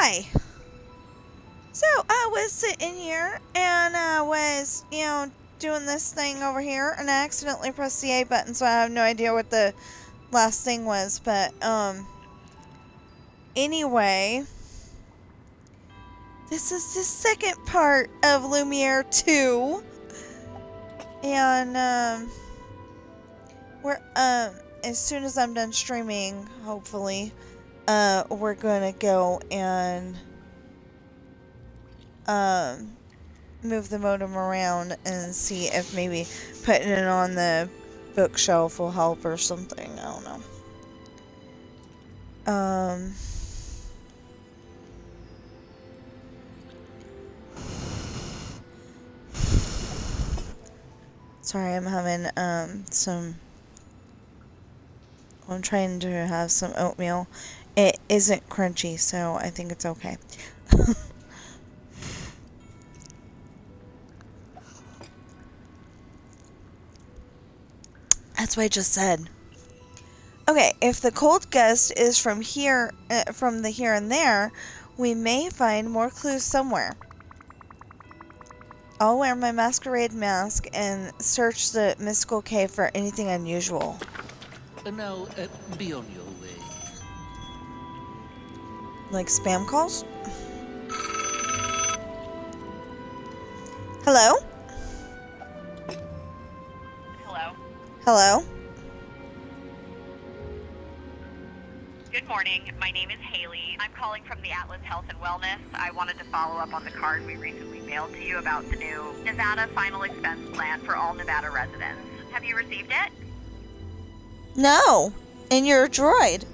Hi. So I was sitting here and I was, doing this thing over here and I accidentally pressed the A button, so I have no idea what the last thing was, but anyway, this is the second part of Lumiere 2. And we're as soon as I'm done streaming, hopefully, we're gonna go and move the modem around and see if maybe putting it on the bookshelf will help or something. I don't know. Sorry, I'm having I'm trying to have some oatmeal. It isn't crunchy, so I think it's okay. That's what I just said. Okay, if the cold gust is from here, from the here and there, we may find more clues somewhere. I'll wear my masquerade mask and search the mystical cave for anything unusual. Now, be on your way. Like spam calls? Hello? Hello. Hello? Good morning. My name is Haley. I'm calling from the Atlas Health and Wellness. I wanted to follow up on the card we recently mailed to you about the new Nevada final expense plan for all Nevada residents. Have you received it? No. And you're a droid.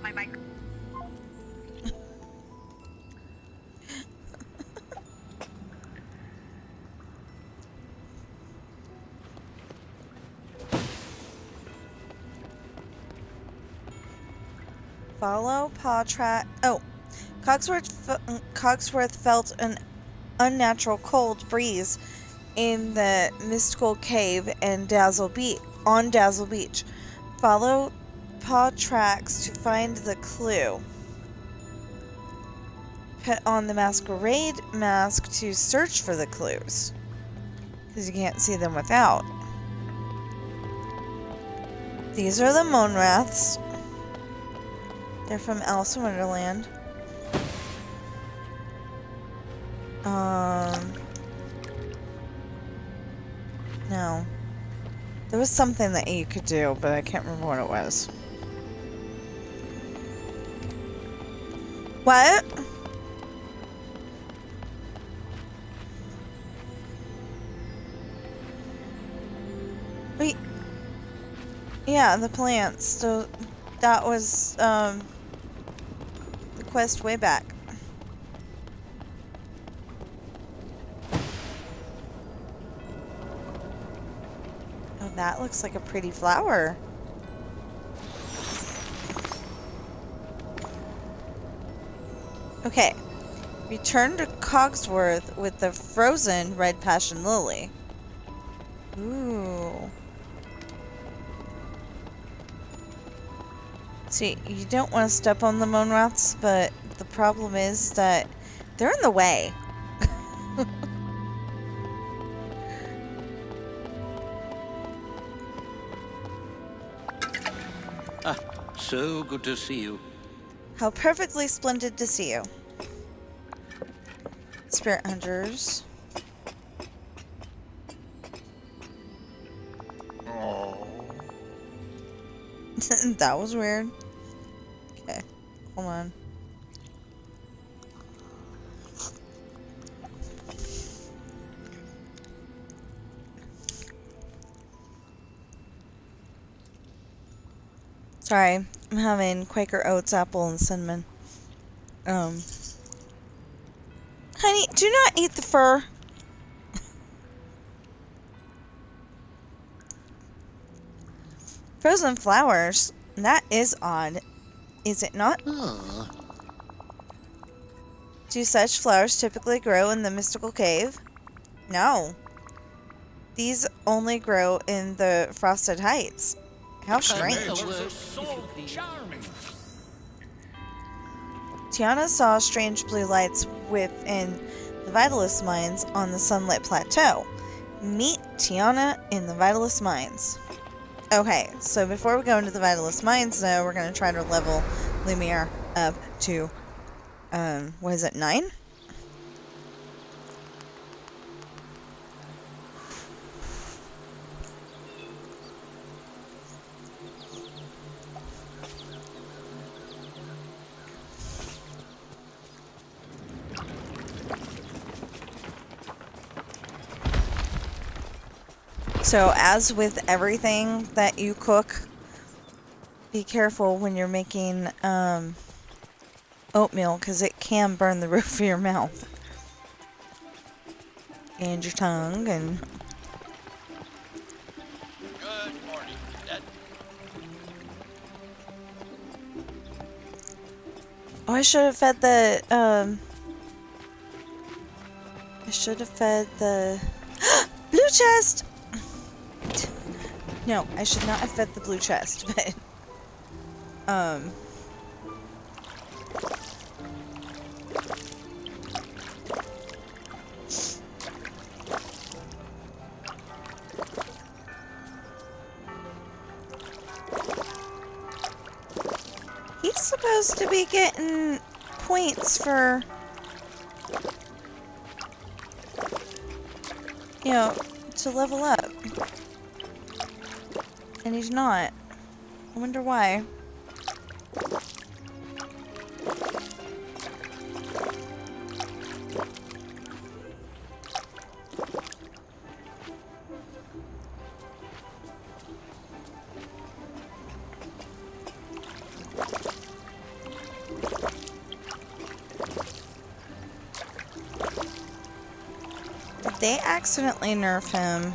My micro... Follow paw track. Oh, Cogsworth felt an unnatural cold breeze in the mystical cave and on Dazzle Beach. Follow paw tracks to find the clue. Put on the masquerade mask to search for the clues, because you can't see them without. These are the Moanraths. They're from Alice in Wonderland. No. There was something that you could do, but I can't remember what it was. What? Wait. Yeah, the plants. So that was, the quest way back. Oh, that looks like a pretty flower. Okay. Return to Cogsworth with the frozen red passion lily. Ooh. See, you don't want to step on the Moanraths, but the problem is that they're in the way. So good to see you. How perfectly splendid to see you. Spirit hunters. Oh. That was weird. Okay, hold on. Sorry, I'm having Quaker Oats, apple, and cinnamon. Honey, do not eat the fur. Frozen flowers. That is odd. Is it not? Do such flowers typically grow in the mystical cave? No. These only grow in the Frosted Heights. How strange. So charming. Tiana saw strange blue lights within the Vitalist mines on the sunlit plateau. Meet Tiana in the Vitalist mines. Okay, so before we go into the Vitalist mines, though, we're going to try to level Lumiere up to, what is it, 9? So, as with everything that you cook, be careful when you're making oatmeal, because it can burn the roof of your mouth. And your tongue, and... Good morning, Dad. Oh, I should have fed the, I should have fed the... Blue chest! No, I should not have fed the blue chest, but... He's supposed to be getting points for... You know, to level up. And he's not. I wonder why. Did they accidentally nerf him?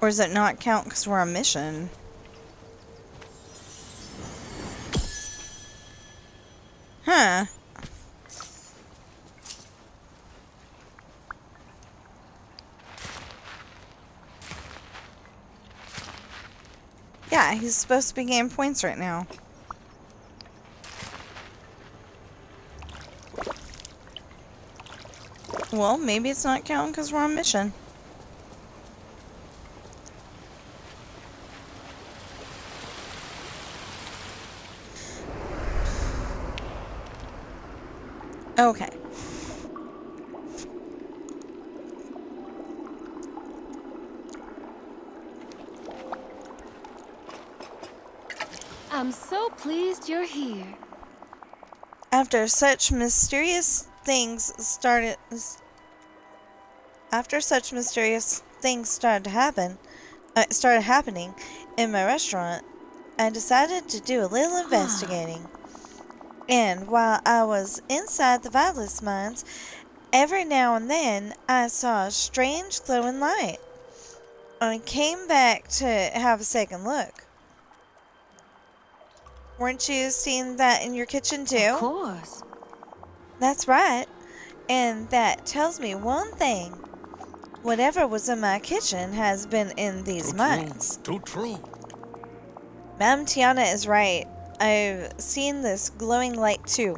Or does it not count because we're on mission? Huh. Yeah, he's supposed to be getting points right now. Well, maybe it's not counting because we're on mission. Okay. I'm so pleased you're here. After such mysterious things started happening in my restaurant, I decided to do a little investigating. And while I was inside the Vitalist mines, every now and then I saw a strange glowing light. I came back to have a second look. Weren't you seeing that in your kitchen too? Of course. That's right. And that tells me one thing. Whatever was in my kitchen has been in these mines. Too true. Madame Tiana is right. I've seen this glowing light too.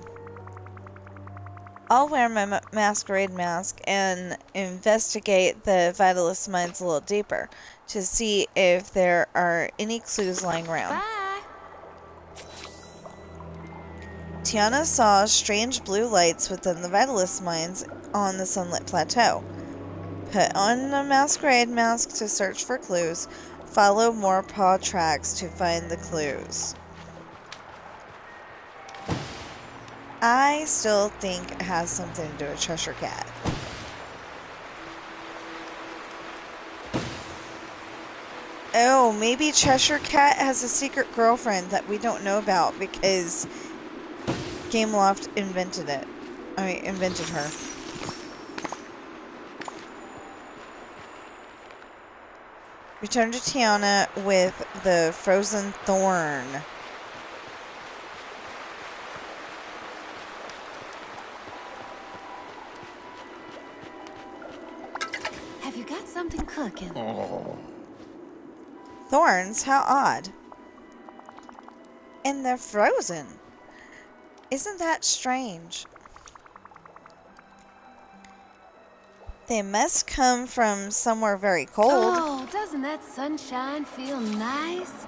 I'll wear my masquerade mask and investigate the Vitalist mines a little deeper to see if there are any clues lying around. Bye. Tiana saw strange blue lights within the Vitalist mines on the sunlit plateau. Put on a masquerade mask to search for clues. Follow more paw tracks to find the clues. I still think it has something to do with Cheshire Cat. Oh, maybe Cheshire Cat has a secret girlfriend that we don't know about because Gameloft invented her. Return to Tiana with the frozen thorn. got something cooking. Oh. Thorns? How odd. And they're frozen. Isn't that strange? They must come from somewhere very cold. Oh, doesn't that sunshine feel nice?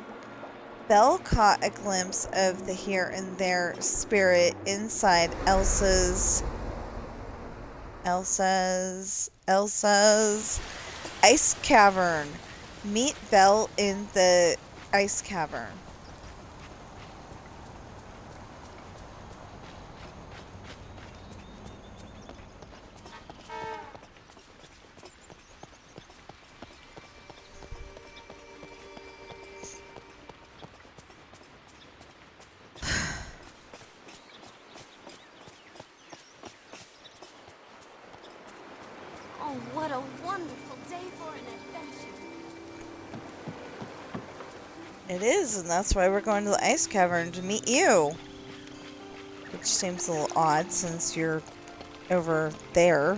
Belle caught a glimpse of the here and there spirit inside Elsa's ice cavern. Meet Belle in the ice cavern. Oh, what a wonderful day for an adventure. It is, and that's why we're going to the ice cavern, to meet you. Which seems a little odd since you're over there.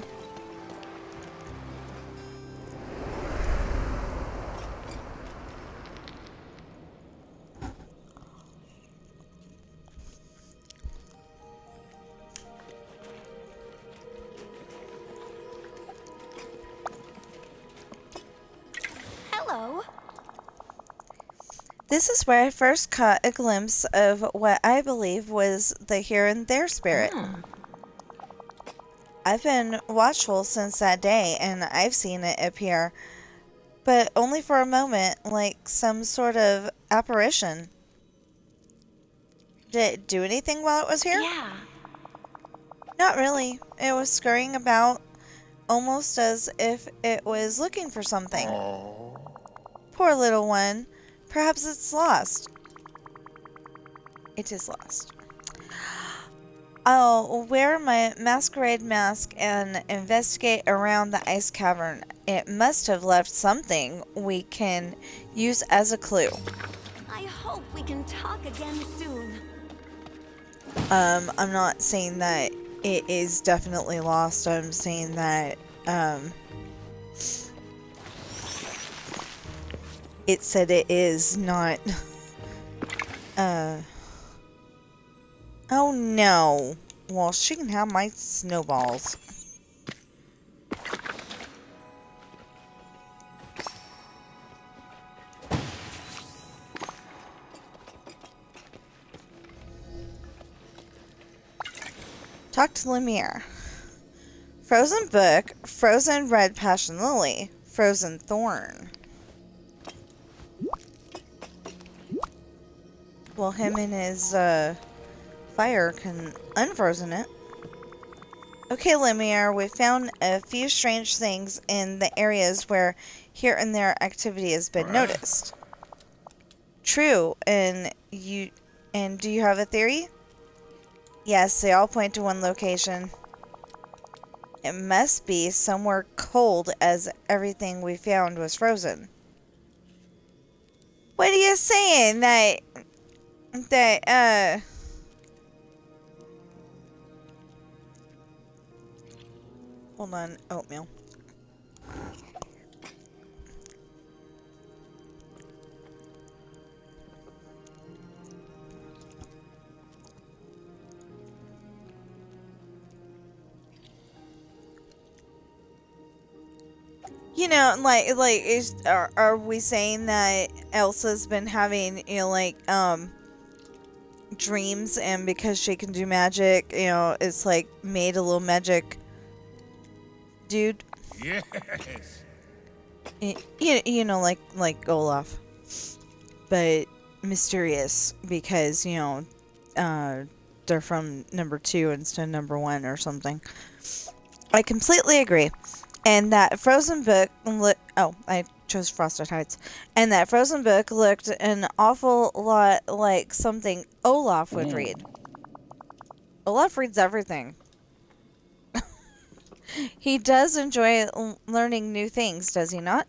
Hello. This is where I first caught a glimpse of what I believe was the here and there spirit. I've been watchful since that day, and I've seen it appear, but only for a moment, like some sort of apparition. Did it do anything while it was here? Yeah. Not really. It was scurrying about, almost as if it was looking for something. Oh. Poor little one. Perhaps it's lost. It is lost. I'll wear my masquerade mask and investigate around the ice cavern. It must have left something we can use as a clue. I hope we can talk again soon. I'm not saying that it is definitely lost. I'm saying that, it said it is not, oh no. Well, she can have my snowballs. Talk to Lumiere. Frozen book, frozen red passion lily, frozen thorn. Well, him and his fire can unfrozen it. Okay, Lumiere, we found a few strange things in the areas where here and there activity has been noticed. True, and do you have a theory? Yes, they all point to one location. It must be somewhere cold, as everything we found was frozen. What are you saying? Hold on, oatmeal. You know, are we saying that Elsa's been having, dreams, and because she can do magic, it's like made a little magic dude? Yes. Like Olaf, but mysterious because they're from number 2 instead of number 1 or something. I completely agree. And that frozen book I chose Frosted Heights. And that frozen book looked an awful lot like something Olaf would read. Olaf reads everything. He does enjoy learning new things, does he not?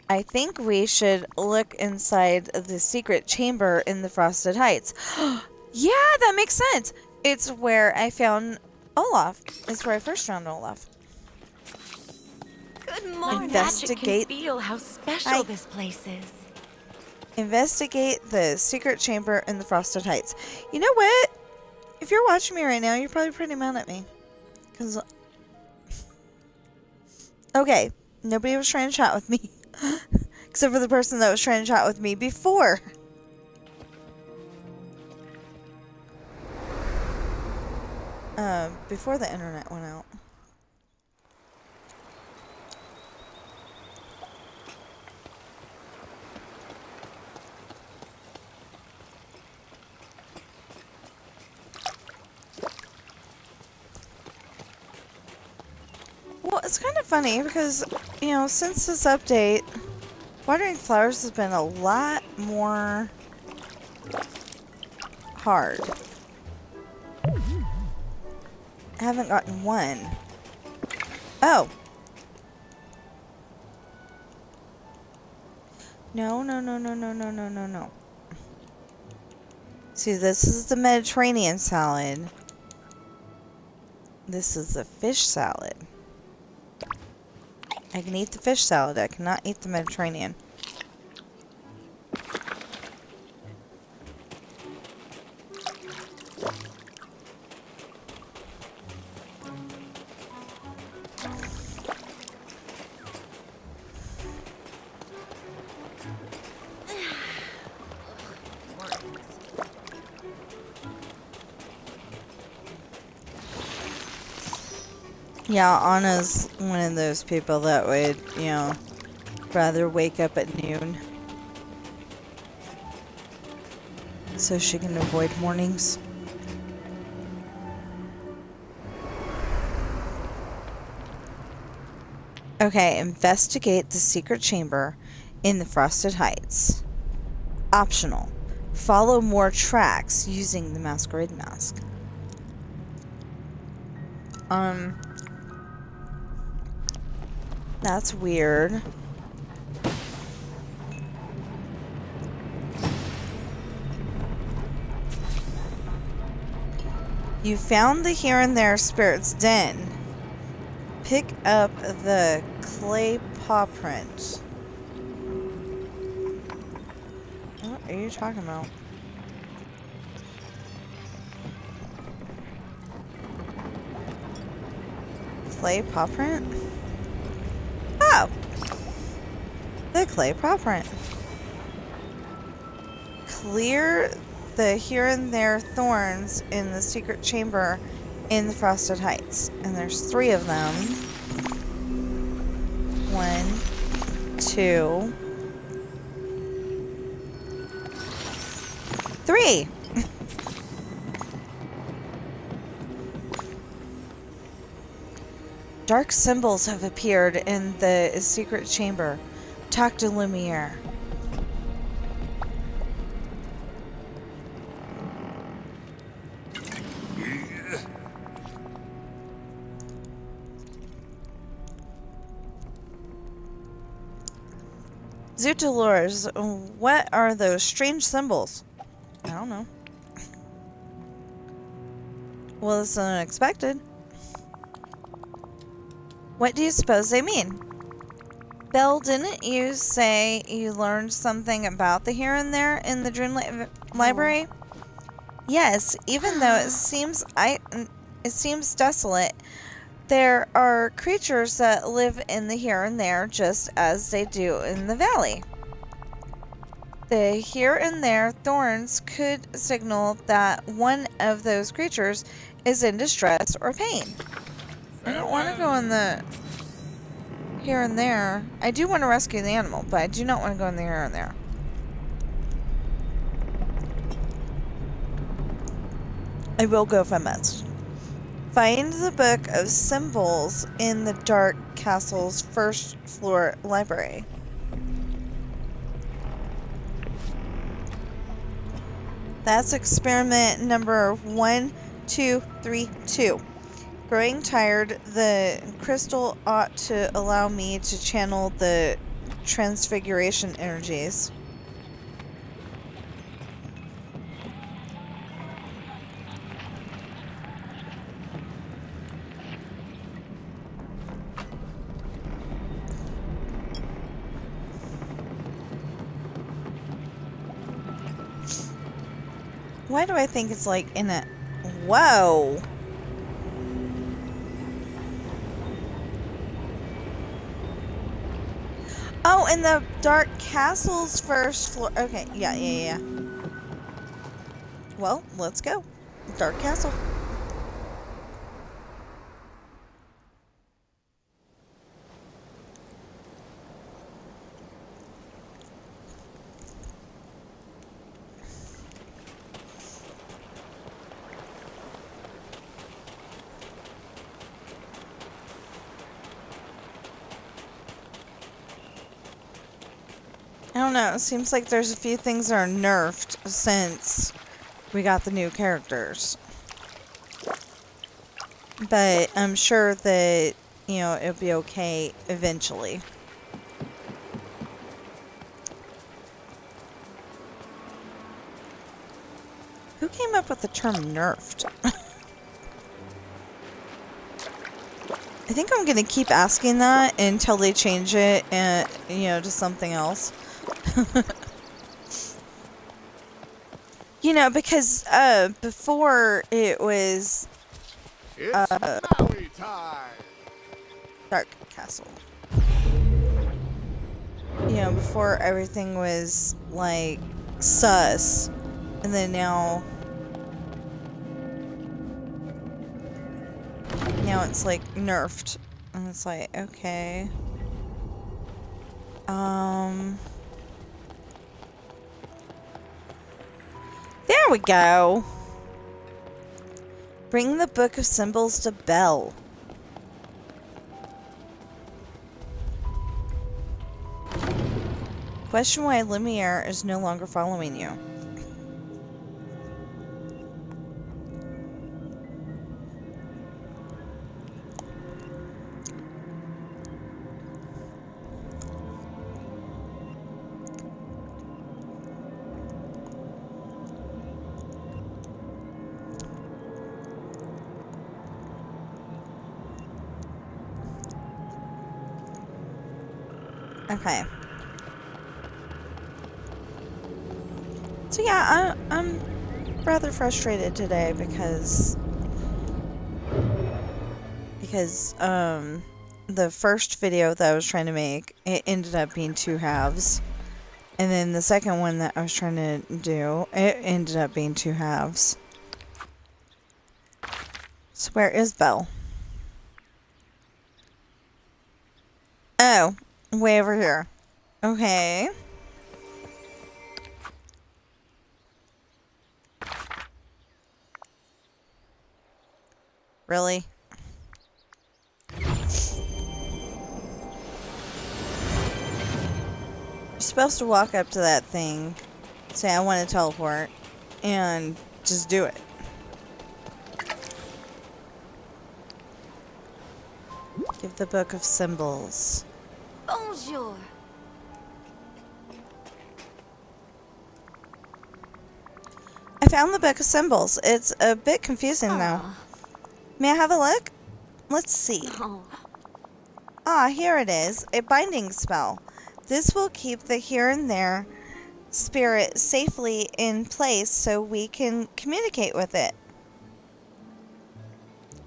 I think we should look inside the secret chamber in the Frosted Heights. Yeah, that makes sense. It's where I found Olaf. It's where I first found Olaf. More magic can Investigate. feel how special Hi. this place is. Investigate the secret chamber in the Frosted Heights. You know what? If you're watching me right now, you're probably pretty mad at me. Because... Okay, nobody was trying to chat with me. Except for the person that was trying to chat with me before. Before the internet went out. Well, it's kind of funny because, you know, since this update, watering flowers has been a lot more hard. I haven't gotten one. Oh. No, no, no, no, no, no, no, no, no. See, this is the Mediterranean salad. This is the fish salad. I can eat the fish salad. I cannot eat the Mediterranean. Yeah, Anna's one of those people that would, you know, rather wake up at noon so she can avoid mornings. Okay, investigate the secret chamber in the Frosted Heights. Optional. Follow more tracks using the masquerade mask. That's weird. You found the Here and There Spirit's Den. Pick up the clay paw print. What are you talking about? Clay paw print? Oh! The clay paw print. Clear the Here and There thorns in the secret chamber in the Frosted Heights. And there's 3 of them. 1, 2, 3. Dark symbols have appeared in the secret chamber. Talk to Lumiere. Zootolores, what are those strange symbols? I don't know. Well, it's unexpected. What do you suppose they mean? Belle, didn't you say you learned something about the Here and There in the Dreamlight library? Yes, even though it seems desolate, there are creatures that live in the Here and There just as they do in the valley. The Here and There thorns could signal that one of those creatures is in distress or pain. I don't want to go in the Here and There. I do want to rescue the animal, but I do not want to go in the Here and There. I will go if I must. Find the book of symbols in the Dark Castle's first floor library. That's experiment number 1232. Growing tired, the crystal ought to allow me to channel the transfiguration energies. Why do I think it's like in a... Whoa! Oh, in the Dark Castle's first floor. Okay, yeah. Well, let's go. Dark Castle. I don't know. It seems like there's a few things that are nerfed since we got the new characters. But I'm sure that, you know, it'll be okay eventually. Who came up with the term nerfed? I think I'm gonna keep asking that until they change it and, you know, to something else. You know, because before it was Maui time. Dark Castle. You know, before everything was like sus, and then now it's like nerfed, and it's like, okay. There we go. Bring the Book of Symbols to Belle. Question why Lumiere is no longer following you. Okay. So yeah, I'm rather frustrated today because the first video that I was trying to make, it ended up being 2 halves. And then the second one that I was trying to do, it ended up being 2 halves. So where is Belle? Oh, way over here. Okay. Really? You're supposed to walk up to that thing, say I want to teleport, and just do it. Give the Book of Symbols. Bonjour. I found the Book of Symbols. It's a bit confusing though. May I have a look? Let's see. Oh. Ah, here it is. A binding spell. This will keep the here and there spirit safely in place so we can communicate with it.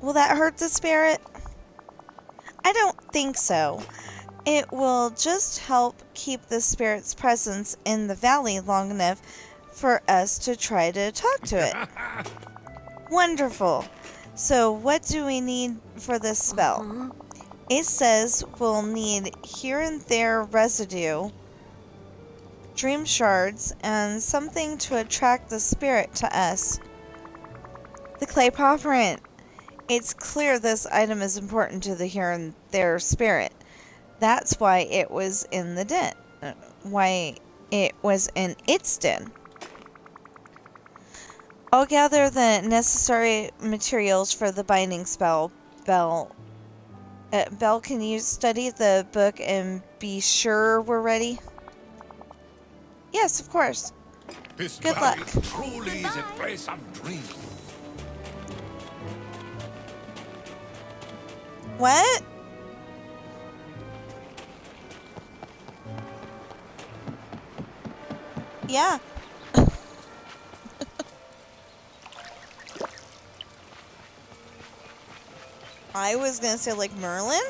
Will that hurt the spirit? I don't think so. It will just help keep the spirit's presence in the valley long enough for us to try to talk to it. Wonderful. So what do we need for this spell? It says we'll need here and there residue, dream shards, and something to attract the spirit to us. The clay paw print. It's clear this item is important to the here and there spirit. That's why it was in the den. Why it was in its den. I'll gather the necessary materials for the binding spell. Belle, can you study the book and be sure we're ready? Yes, of course. This Good valley luck. truly is a place of dreams. What? Yeah. I was gonna say like Merlin.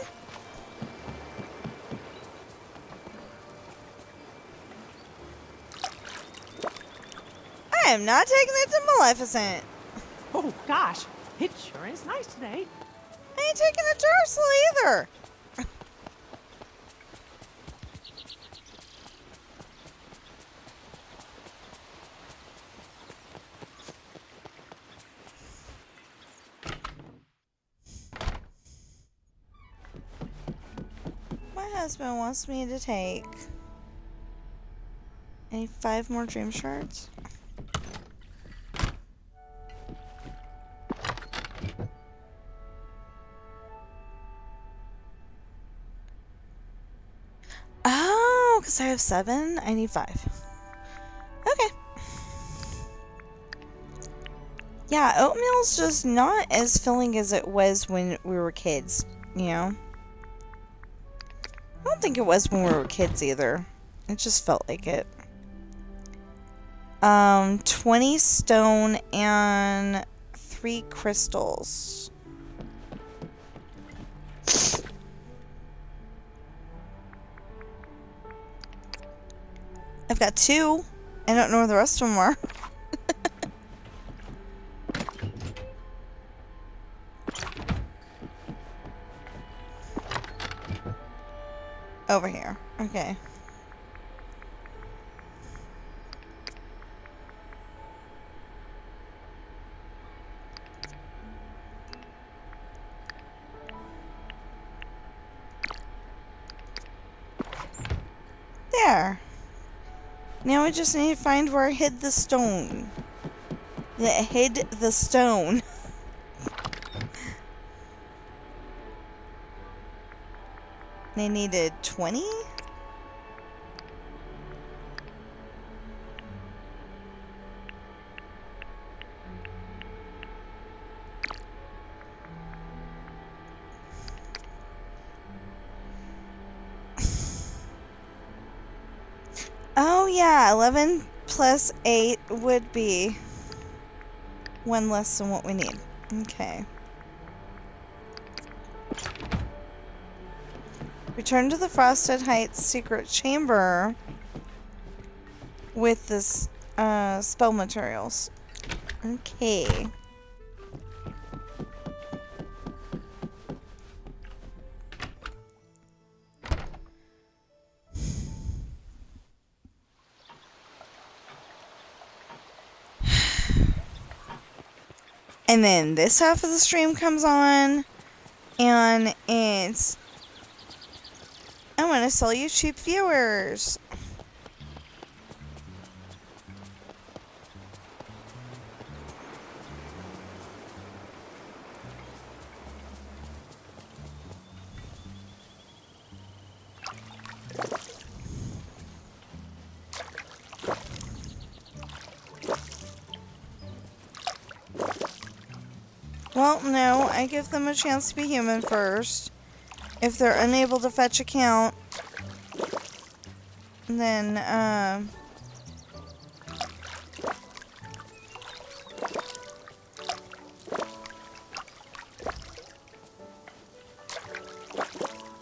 I am not taking it to Maleficent. Oh, gosh. It sure is nice today. I ain't taking it to Ursula either. My husband wants me to take. I need 5 more dream shards. Oh, because I have 7. I need 5. Okay. Yeah, oatmeal's just not as filling as it was when we were kids, you know? I don't think it was when we were kids either. It just felt like it. 20 stone and 3 crystals. I've got 2. I don't know where the rest of them are. Over here. Okay. There. Now we just need to find where I hid the stone. That hid the stone. They needed 20? Oh yeah, 11 plus 8 would be 1 less than what we need. Okay. Return to the Frosted Heights secret chamber with this spell materials. Okay. And then this half of the stream comes on, and it's, I want to sell you cheap viewers. Well, no, I give them a chance to be human first. If they're unable to fetch a count, then,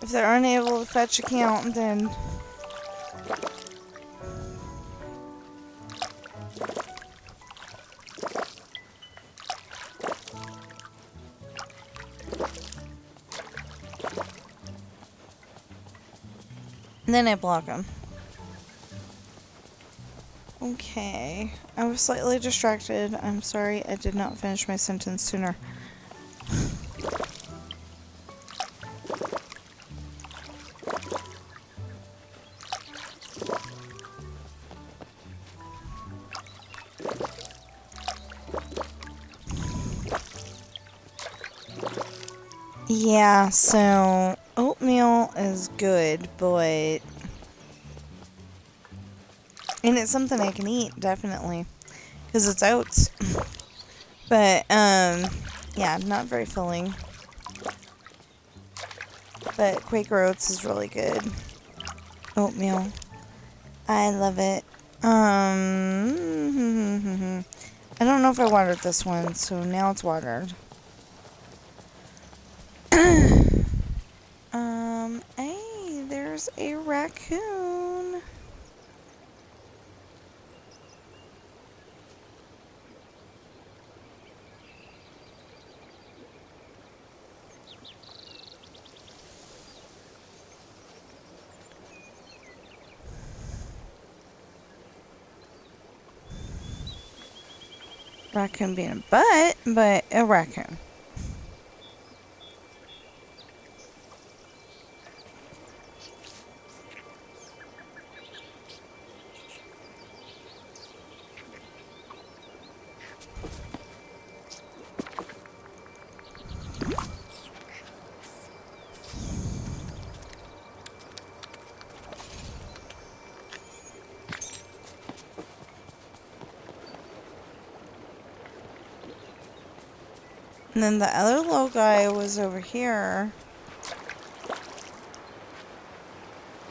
if they're unable to fetch a count, then I block them. Okay. I was slightly distracted. I'm sorry I did not finish my sentence sooner. Yeah, so oatmeal is good, but and it's something I can eat, definitely, because it's oats. But yeah, not very filling. But Quaker Oats is really good. Oatmeal, I love it. I don't know if I watered this one, so now it's watered. Hey, there's a raccoon. Raccoon being a butt, but a raccoon. And then the other little guy was over here.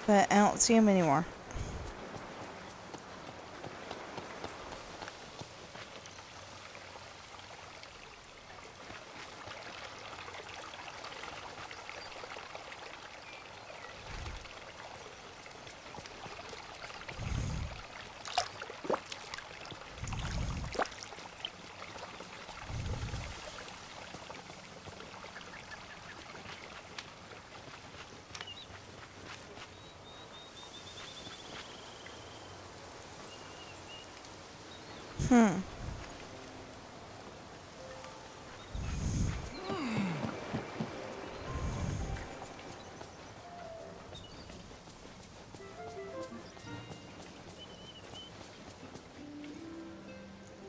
But I don't see him anymore.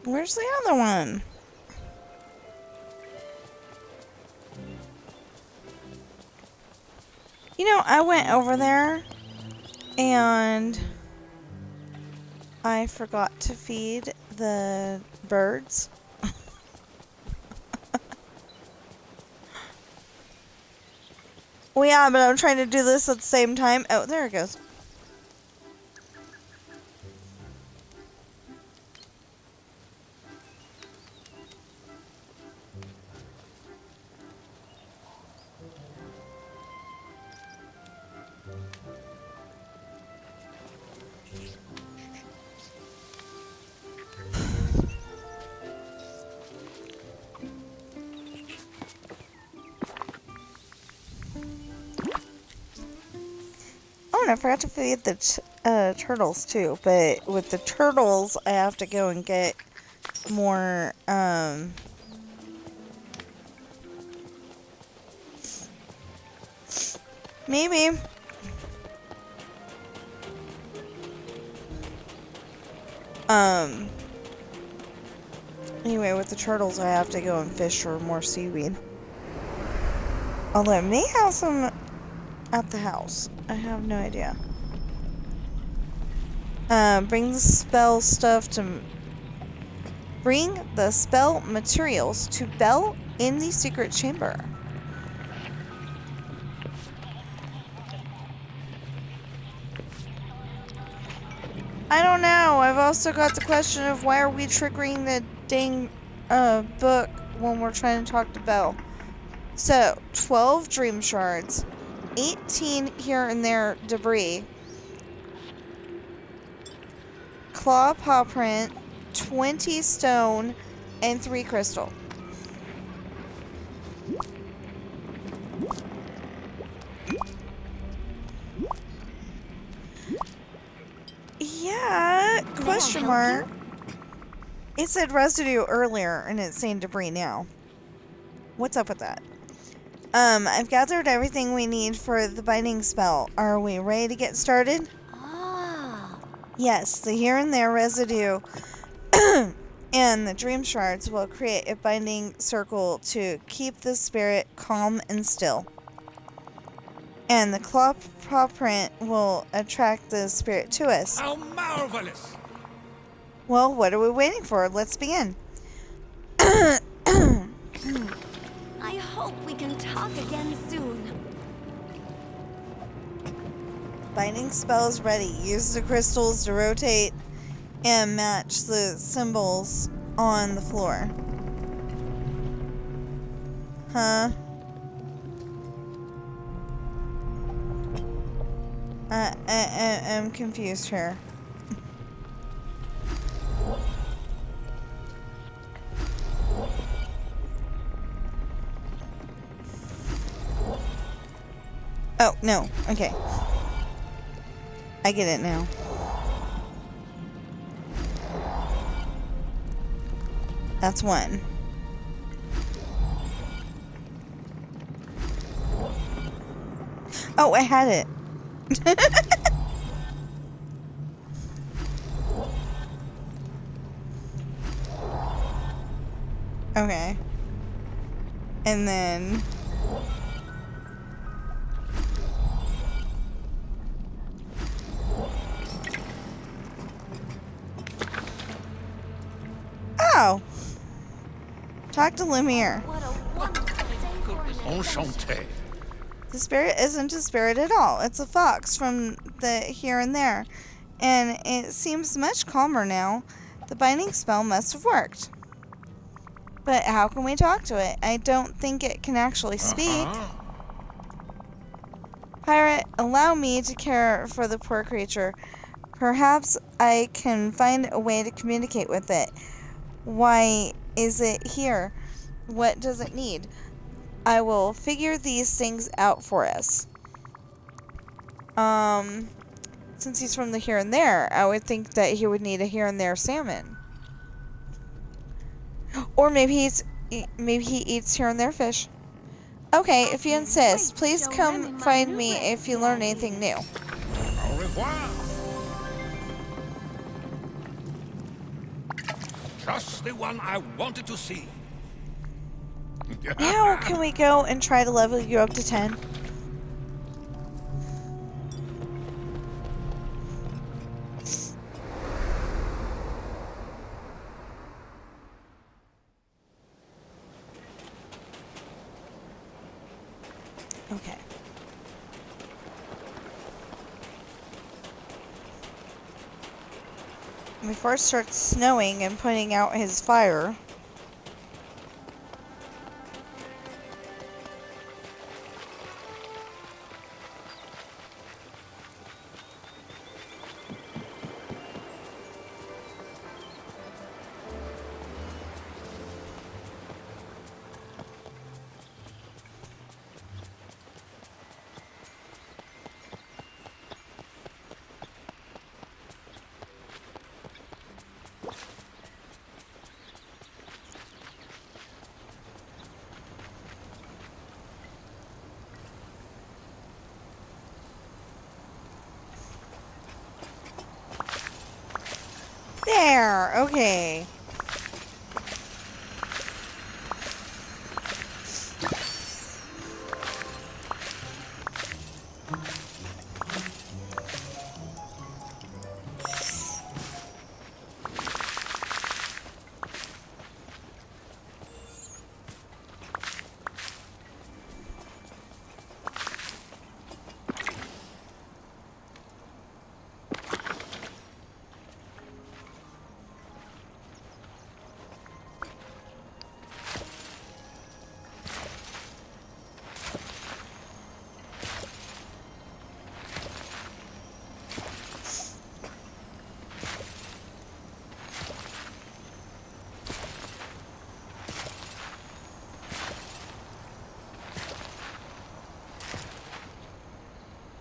Where's the other one? You know, I went over there and I forgot to feed the birds. Well, yeah, but I'm trying to do this at the same time. Oh, there it goes. Oh, and I forgot to feed the turtles too. But with the turtles, I have to go and get more, maybe. Anyway, with the turtles, I have to go and fish for more seaweed. Although I may have some at the house. I have no idea. Bring the spell materials to Belle in the secret chamber. I don't know. I've also got the question of why are we triggering the dang book when we're trying to talk to Belle. So, 12 dream shards, 18 here and there debris, claw paw print, 20 stone, and 3 crystal. Yeah, question mark. It said residue earlier and it's saying debris now. What's up with that? I've gathered everything we need for the binding spell. Are we ready to get started? Ah. Yes, the here and there residue and the dream shards will create a binding circle to keep the spirit calm and still. And the claw paw print will attract the spirit to us. How marvelous! Well, what are we waiting for? Let's begin. I hope we can talk again soon. Binding spells ready. Use the crystals to rotate and match the symbols on the floor. Huh? I'm confused here. Oh, no. Okay. I get it now. That's one. Oh, I had it. Okay. And then... Oh! Talk to Lumiere. What a wonderful day for an Enchanté. The spirit isn't a spirit at all. It's a fox from the here and there. And it seems much calmer now. The binding spell must have worked. But how can we talk to it? I don't think it can actually speak. Pirate, allow me to care for the poor creature. Perhaps I can find a way to communicate with it. Why is it here? What does it need? I will figure these things out for us. Since he's from the here and there, I would think that he would need a here and there salmon. Or maybe he eats here and there fish. Okay, if you insist, please come find me if you learn anything new. Au revoir. Just the one I wanted to see. Now can we go and try to level you up to 10? Okay. Before it starts snowing and putting out his fire. There, okay.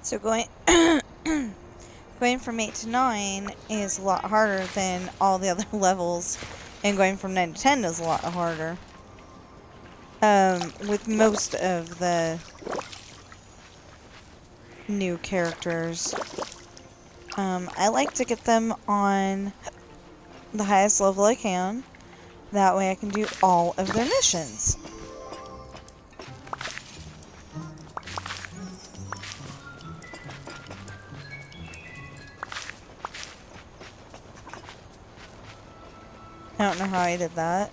So going from 8 to 9 is a lot harder than all the other levels, and going from 9 to 10 is a lot harder. With most of the new characters. I like to get them on the highest level I can. That way I can do all of their missions. I don't know how I did that.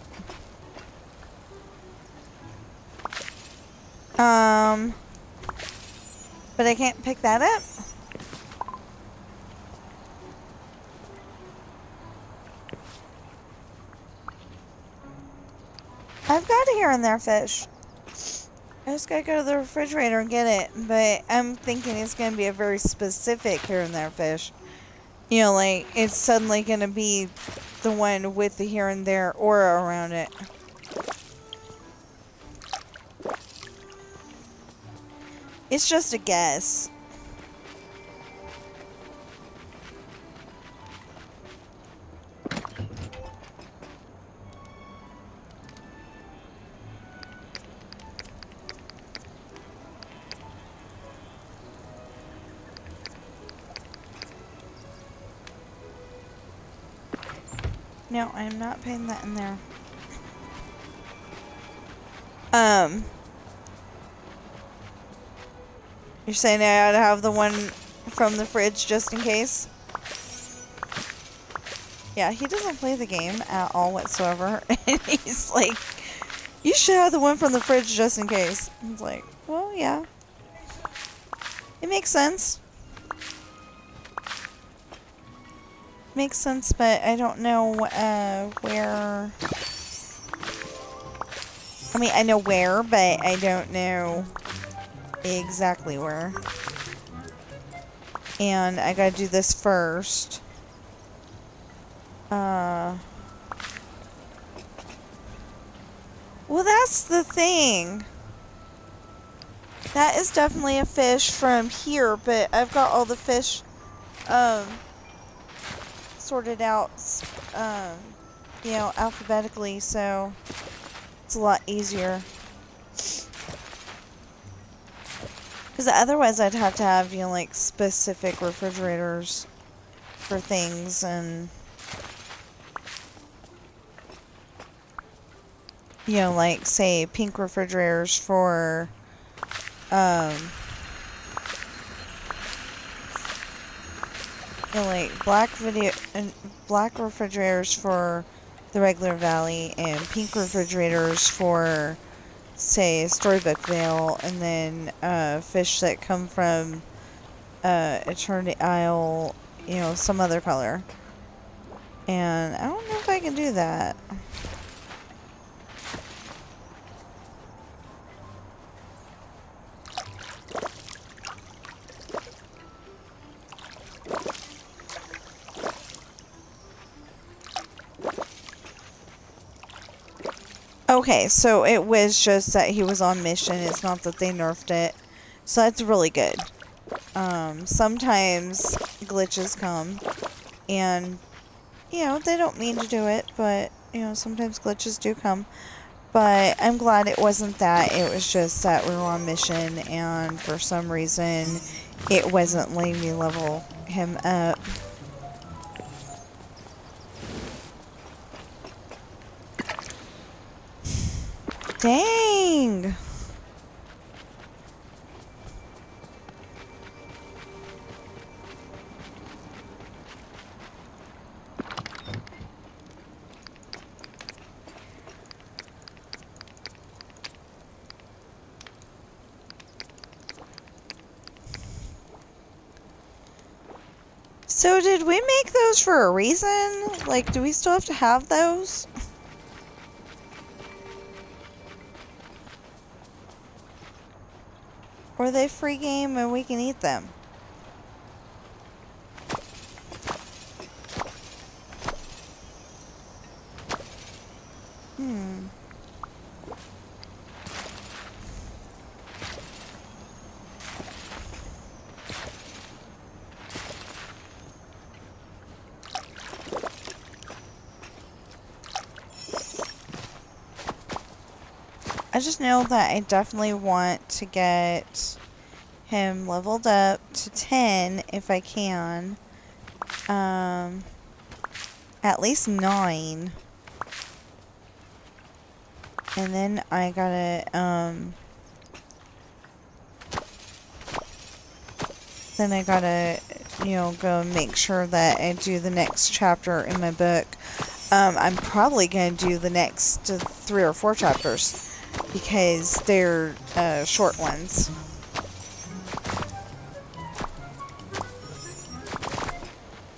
But I can't pick that up. I've got a here and there fish. I just gotta go to the refrigerator and get it. But I'm thinking it's gonna be a very specific here and there fish. You know, like, it's suddenly gonna be the one with the here and there aura around it. It's just a guess. No, I'm not putting that in there. You're saying I ought to have the one from the fridge just in case? Yeah, he doesn't play the game at all whatsoever. And he's like, you should have the one from the fridge just in case. I was like, well, yeah. It makes sense. Makes sense, but I don't know where. I mean, I know where, but I don't know exactly where. And I gotta do this first. Well, that's the thing. That is definitely a fish from here, but I've got all the fish, sorted out, you know, alphabetically, so it's a lot easier. Because otherwise I'd have to have, you know, like, specific refrigerators for things, and, you know, like, say, pink refrigerators for, you know, like, black refrigerators for the regular Valley, and pink refrigerators for, say, Storybook Vale, and then fish that come from Eternity Isle, you know, some other color. And I don't know if I can do that. Okay, so it was just that he was on mission. It's not that they nerfed it. So that's really good. Sometimes glitches come, and, you know, they don't mean to do it, but, you know, sometimes glitches do come. But I'm glad it wasn't that. It was just that we were on mission, and for some reason, it wasn't letting me level him up. Dang! So did we make those for a reason? Like, do we still have to have those? Or are they free game and we can eat them? I just know that I definitely want to get him leveled up to 10 if I can. At least 9. And then I gotta, you know, go and make sure that I do the next chapter in my book. I'm probably gonna do the next 3 or 4 chapters, because they're short ones.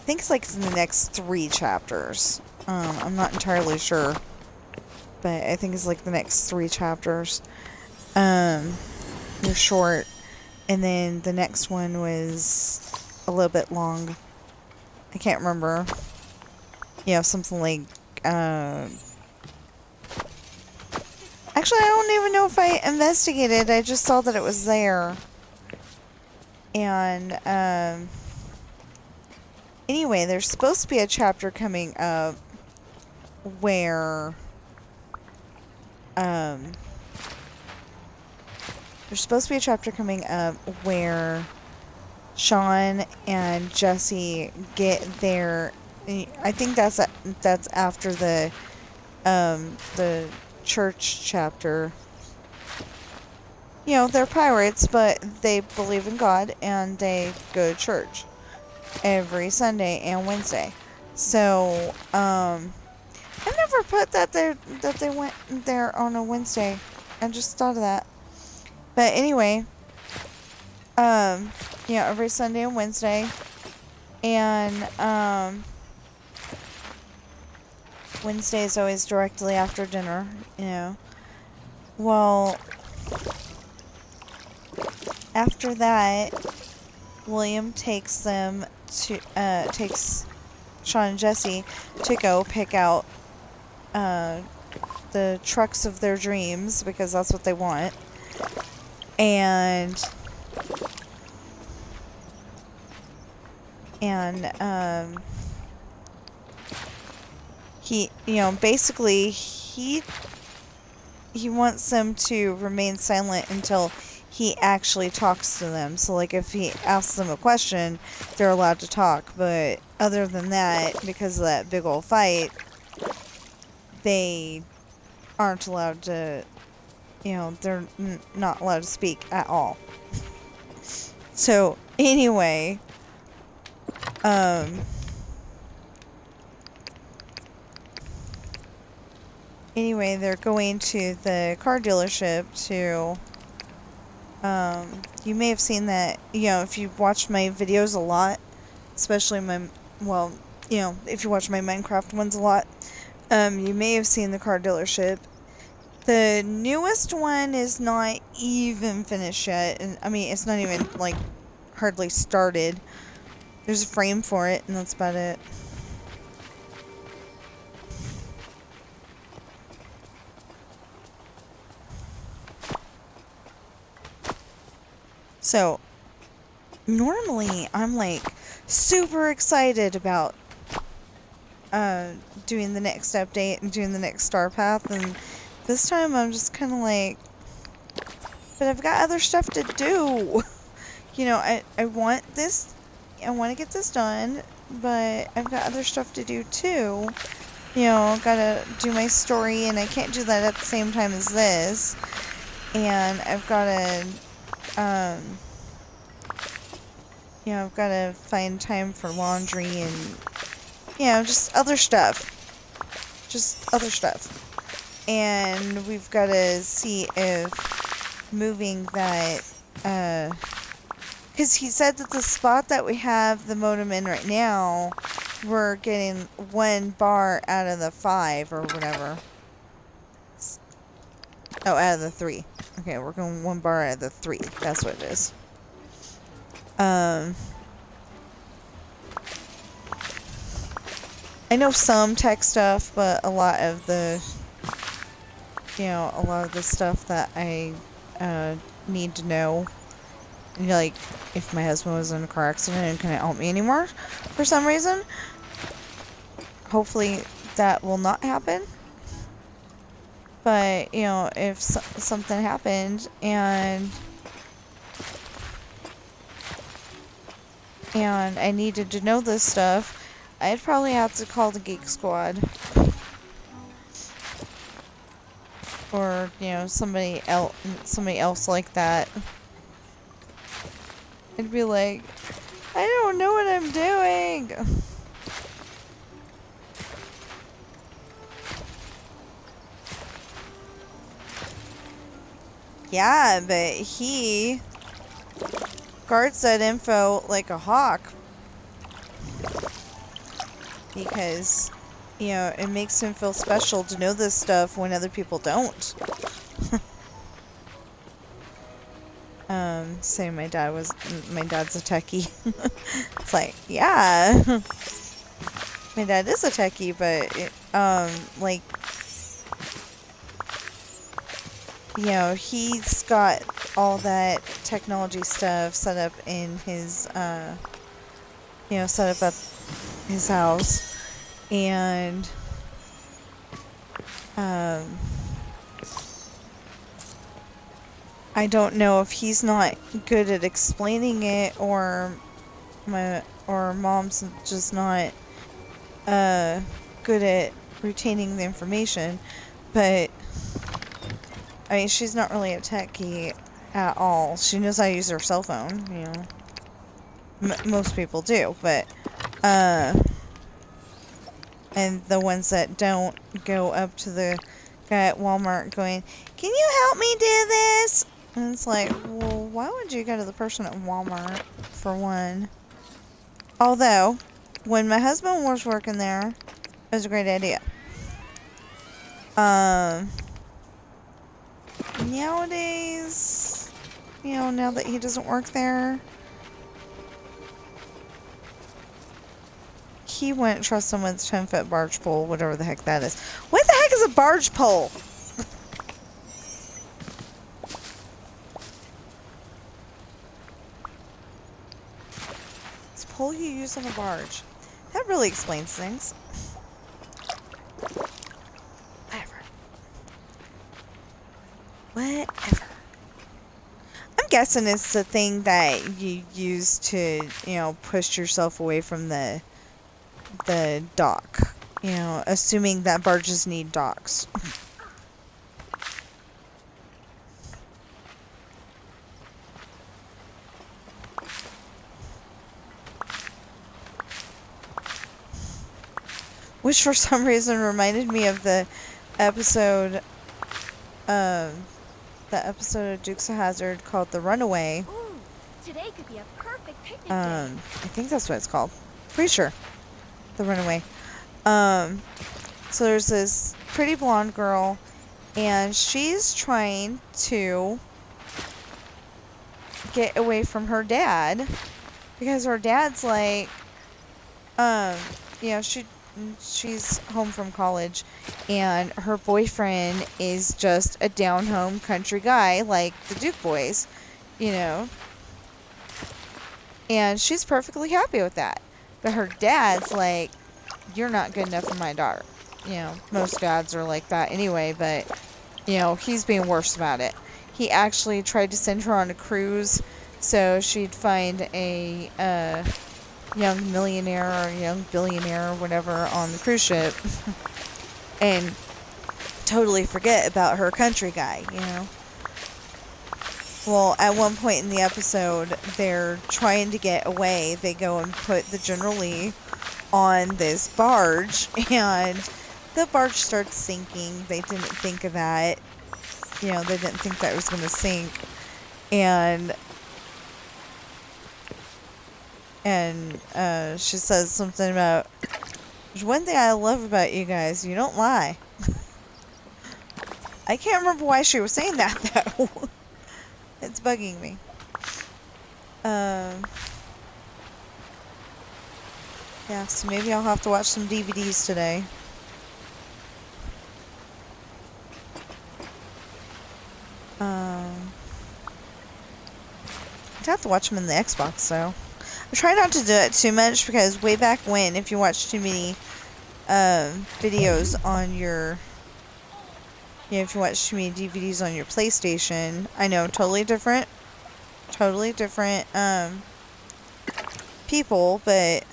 I think it's like in the next 3 chapters. I'm not entirely sure, but I think it's like the next 3 chapters. They're short. And then the next one was a little bit long. I can't remember. Yeah, something like, actually, I don't even know if I investigated. I just saw that it was there. And, anyway, there's supposed to be a chapter coming up where, Sean and Jesse get their, I think that's after the church chapter. You know, they're pirates, but they believe in God and they go to church every Sunday and Wednesday. So, I never put that they went there on a Wednesday. I just thought of that. But anyway, yeah, every Sunday and Wednesday. And, Wednesday is always directly after dinner, you know. Well, after that, William takes them to, takes Sean and Jesse to go pick out, the trucks of their dreams, because that's what they want. And, he, you know, basically, he wants them to remain silent until he actually talks to them. So, like, if he asks them a question, they're allowed to talk. But other than that, because of that big old fight, they aren't allowed to, you know, they're not allowed to speak at all. So, anyway, they're going to the car dealership to, you may have seen that, you know, if you've watched my videos a lot, especially well, you know, if you watch my Minecraft ones a lot, you may have seen the car dealership. The newest one is not even finished yet, and I mean, it's not even, like, hardly started. There's a frame for it, and that's about it. So, normally, I'm, like, super excited about, doing the next update and doing the next star path, and this time I'm just kind of like, but I've got other stuff to do. You know, I want this, I want to get this done, but I've got other stuff to do too. You know, gotta do my story, and I can't do that at the same time as this. And I've gotta, you know, I've gotta find time for laundry and, you know, just other stuff. And we've got to see if moving that, because he said that the spot that we have the modem in right now, we're getting 1 bar out of the 5 or whatever. Oh, out of the 3. Okay, we're going 1 bar out of the 3. That's what it is. I know some tech stuff, but a lot of the, you know, a lot of the stuff that I need to know, like if my husband was in a car accident and couldn't help me anymore for some reason, hopefully that will not happen. But, you know, if something happened and I needed to know this stuff, I'd probably have to call the Geek Squad. Or, you know, somebody else like that. I'd be like, I don't know what I'm doing. Yeah, but he guards that info like a hawk. Because, you know, it makes him feel special to know this stuff when other people don't. saying my dad's a techie. It's like, yeah, my dad is a techie, but like, you know, he's got all that technology stuff set up in his, you know, set up at his house, and I don't know if he's not good at explaining it, or mom's just not good at retaining the information. But I mean, she's not really a techie at all. She knows how to use her cell phone, you know. Most people do, but and the ones that don't go up to the guy at Walmart going, "Can you help me do this?" And it's like, well, why would you go to the person at Walmart, for one? Although, when my husband was working there, it was a great idea. Nowadays, you know, now that he doesn't work there, he wouldn't trust someone's 10-foot barge pole, whatever the heck that is. What the heck is a barge pole? It's a pole you use on a barge. That really explains things. Whatever. I'm guessing it's the thing that you use to, you know, push yourself away from the dock. You know, assuming that barges need docks. Which for some reason reminded me of the episode of Dukes of Hazzard called The Runaway. Ooh, today could be a perfect picnic day. I think that's what it's called. Pretty sure. The Runaway. So there's this pretty blonde girl, and she's trying to get away from her dad, because her dad's like, you know, she's home from college, and her boyfriend is just a down-home country guy like the Duke boys, you know. And she's perfectly happy with that. But her dad's like, you're not good enough for my daughter. You know, most dads are like that anyway, but, you know, he's being worse about it. He actually tried to send her on a cruise so she'd find a young millionaire or young billionaire or whatever on the cruise ship and totally forget about her country guy, you know. Well, at one point in the episode, they're trying to get away. They go and put the General Lee on this barge, and the barge starts sinking. They didn't think of that. You know, they didn't think that it was going to sink. And she says something about, there's one thing I love about you guys, you don't lie. I can't remember why she was saying that, though. It's bugging me. Yeah, so maybe I'll have to watch some DVDs today. I'd have to watch them in the Xbox, though. I try not to do it too much, because way back when, if you watch too many videos on your, you know, if you watch too many DVDs on your PlayStation, I know, totally different people, but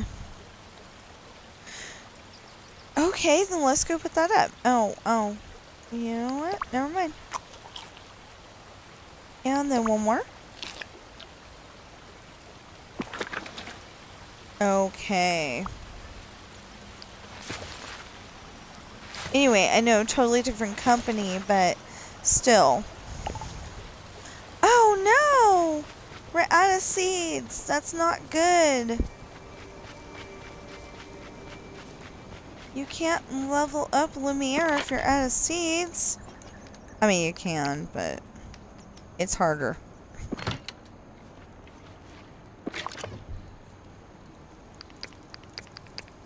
okay, then let's go put that up. Oh, you know what? Never mind. And then one more. Okay. Anyway, I know, totally different company, but still. Oh no! We're out of seeds. That's not good. You can't level up Lumiere if you're out of seeds. I mean, you can, but it's harder.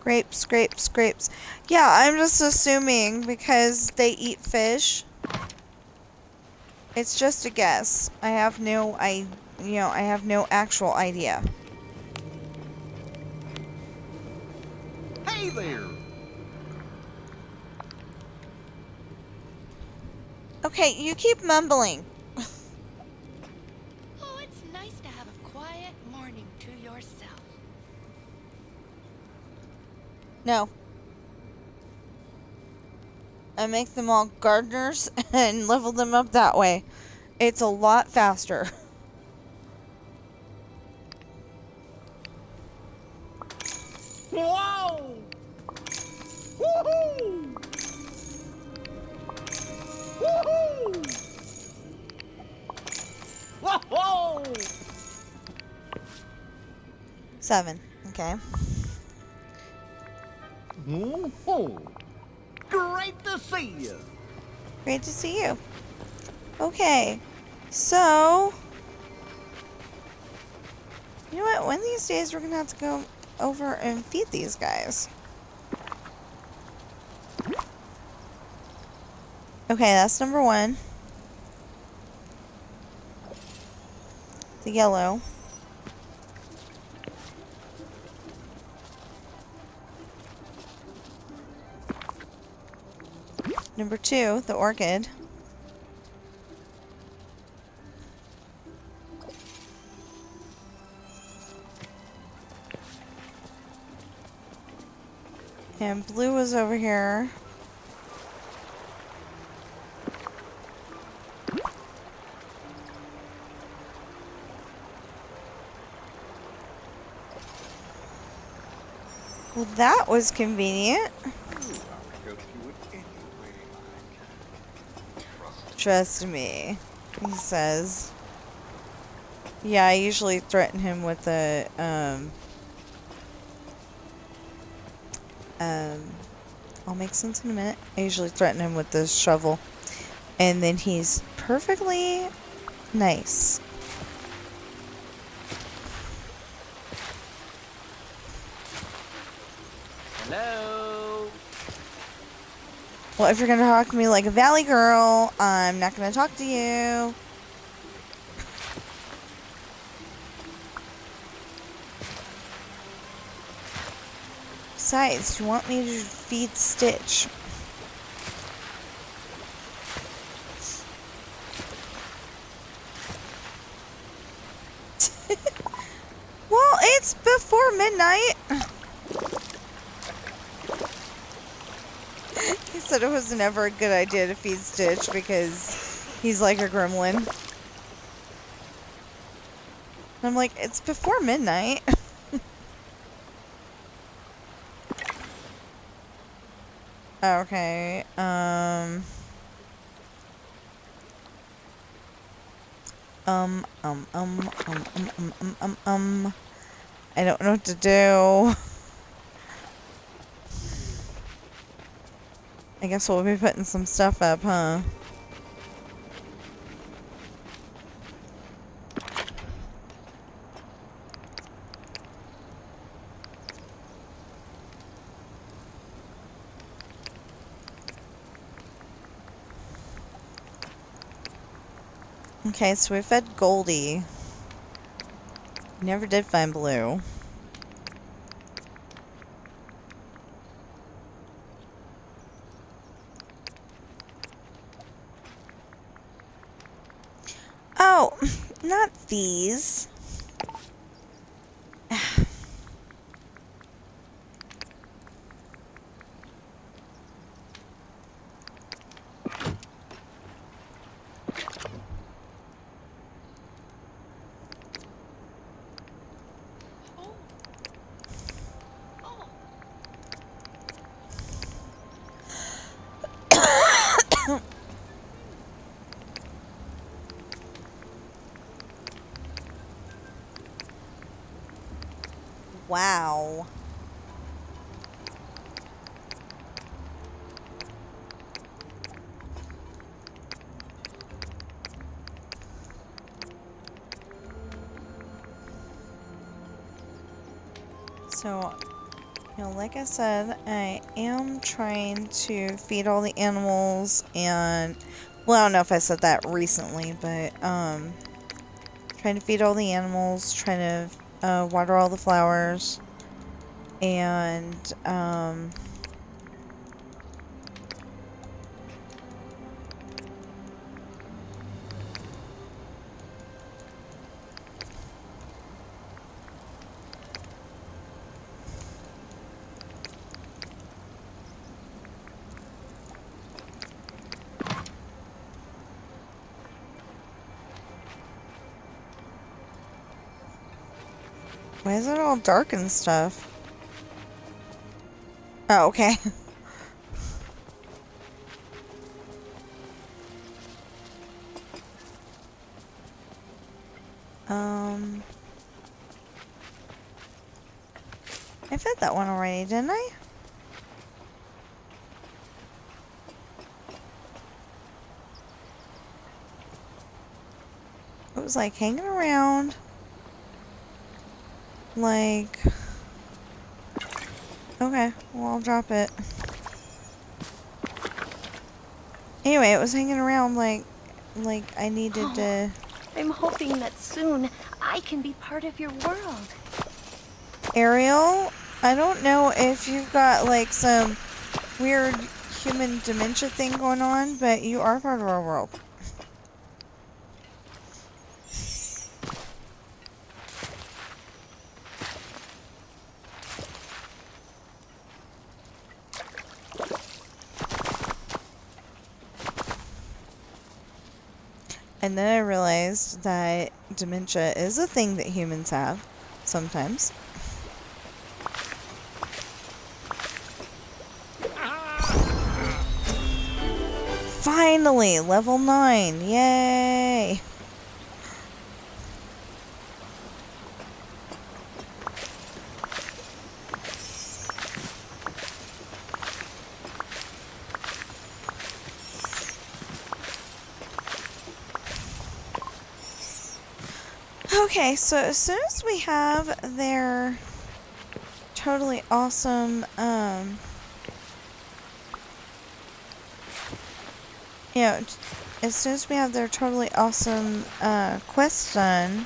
Grapes, grapes, grapes. Yeah, I'm just assuming because they eat fish. It's just a guess. I have no actual idea. Hey there! Okay, you keep mumbling. Oh, it's nice to have a quiet morning to yourself. No. I make them all gardeners and level them up that way. It's a lot faster. Whoa! Woohoo! Woohoo! Whoa! 7. Okay. Woohoo! Great to see you! Great to see you. Okay. So, you know what? One of these days we're going to have to go over and feed these guys. Okay, that's number 1. The yellow. Number 2, the orchid. And blue is over here. Well, that was convenient. Trust me, he says. Yeah, I usually threaten him with a, I'll make sense in a minute. I usually threaten him with the shovel. And then he's perfectly nice. Hello? Well, if you're gonna talk to me like a valley girl, I'm not gonna talk to you. Besides, you want me to feed Stitch. Well, it's before midnight. He said it was never a good idea to feed Stitch because he's like a gremlin. I'm like, it's before midnight. Okay, I don't know what to do. I guess we'll be putting some stuff up, huh? Okay, so we fed Goldie. Never did find Blue. Oh, not these. Oh. Oh. Wow. So, like I said, I am trying to feed all the animals and, well, I don't know if I said that recently, but, trying to feed all the animals, trying to, water all the flowers, and, why is it all dark and stuff? Oh, okay. I fed that one already, didn't I? It was like hanging around. Like, okay, well, I'll drop it. Anyway, it was hanging around like I needed to. I'm hoping that soon I can be part of your world. Ariel, I don't know if you've got like some weird human dementia thing going on, but you are part of our world. And then I realized that dementia is a thing that humans have sometimes. Finally, level 9. Yay! Okay, so as soon as we have their totally awesome, you know, as soon as we have their totally awesome, quest done,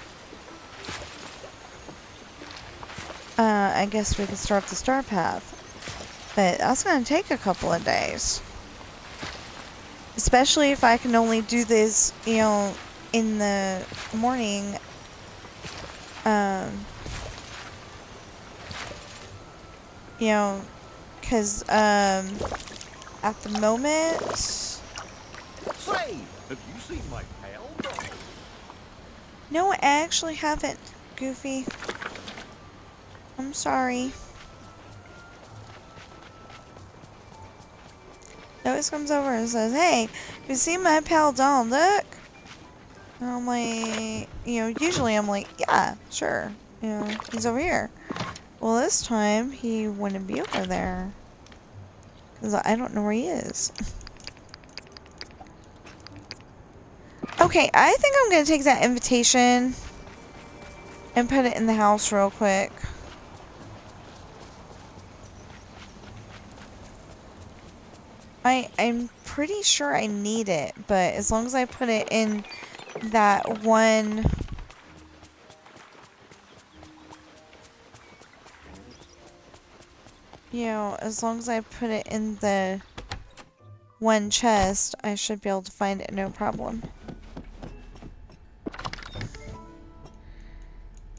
I guess we can start the star path. But that's gonna take a couple of days. Especially if I can only do this, you know, in the morning, you know, because, at the moment... Say, have you seen my pal dog? No, I actually haven't, Goofy. I'm sorry. He always comes over and says, "Hey, you see my pal Dom, look?" And I'm like, you know, usually I'm like, yeah, sure. You know, he's over here. Well, this time, he wouldn't be over there. Because I don't know where he is. Okay, I think I'm going to take that invitation and put it in the house real quick. I'm pretty sure I need it, but as long as I put it in that one... You know, as long as I put it in the one chest, I should be able to find it no problem.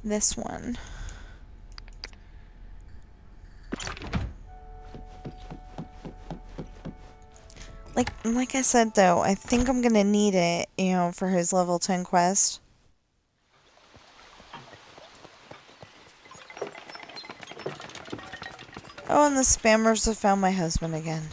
This one. Like I said though, I think I'm gonna need it, you know, for his level 10 quest. Oh, and the spammers have found my husband again.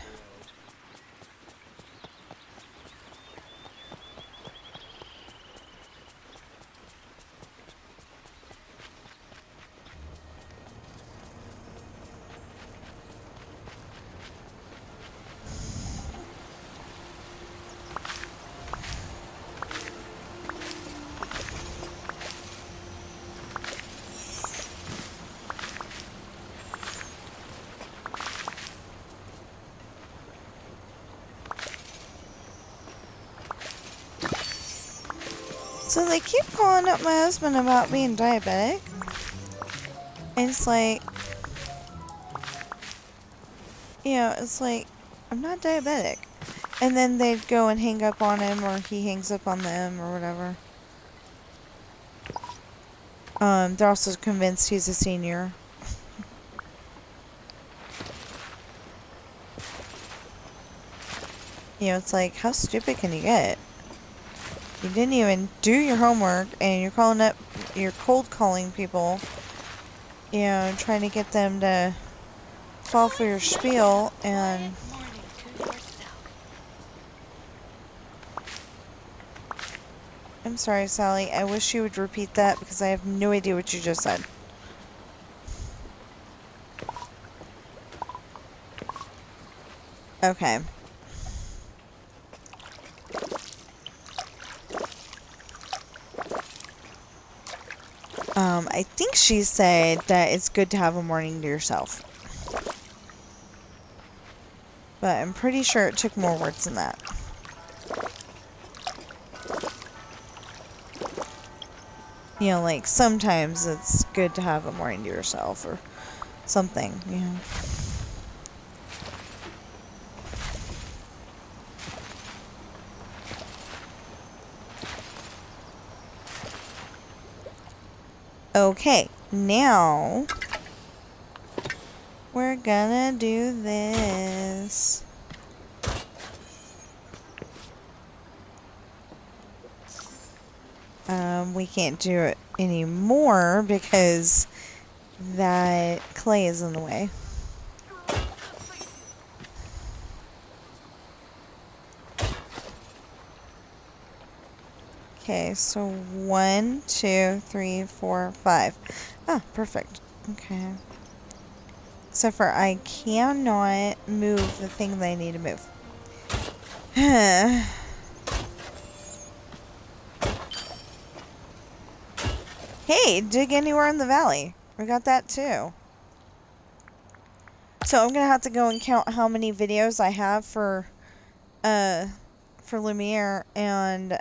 So they keep calling up my husband about being diabetic. And it's like, you know, it's like, I'm not diabetic. And then they'd go and hang up on him, or he hangs up on them, or whatever. They're also convinced he's a senior. You know, it's like, how stupid can you get? You didn't even do your homework, and you're cold calling people, you know, trying to get them to fall for your spiel, and... Quiet morning to yourself. I'm sorry, Sally. I wish you would repeat that, because I have no idea what you just said. Okay. I think she said that it's good to have a morning to yourself. But I'm pretty sure it took more words than that. You know, like, sometimes it's good to have a morning to yourself, or something, you know. Okay, now we're gonna do this. We can't do it anymore because that clay is in the way. Okay, so 1, 2, 3, 4, 5. Ah, perfect. Okay. Except for I cannot move the thing that I need to move. Hey, dig anywhere in the valley. We got that too. So I'm gonna have to go and count how many videos I have for Lumiere, and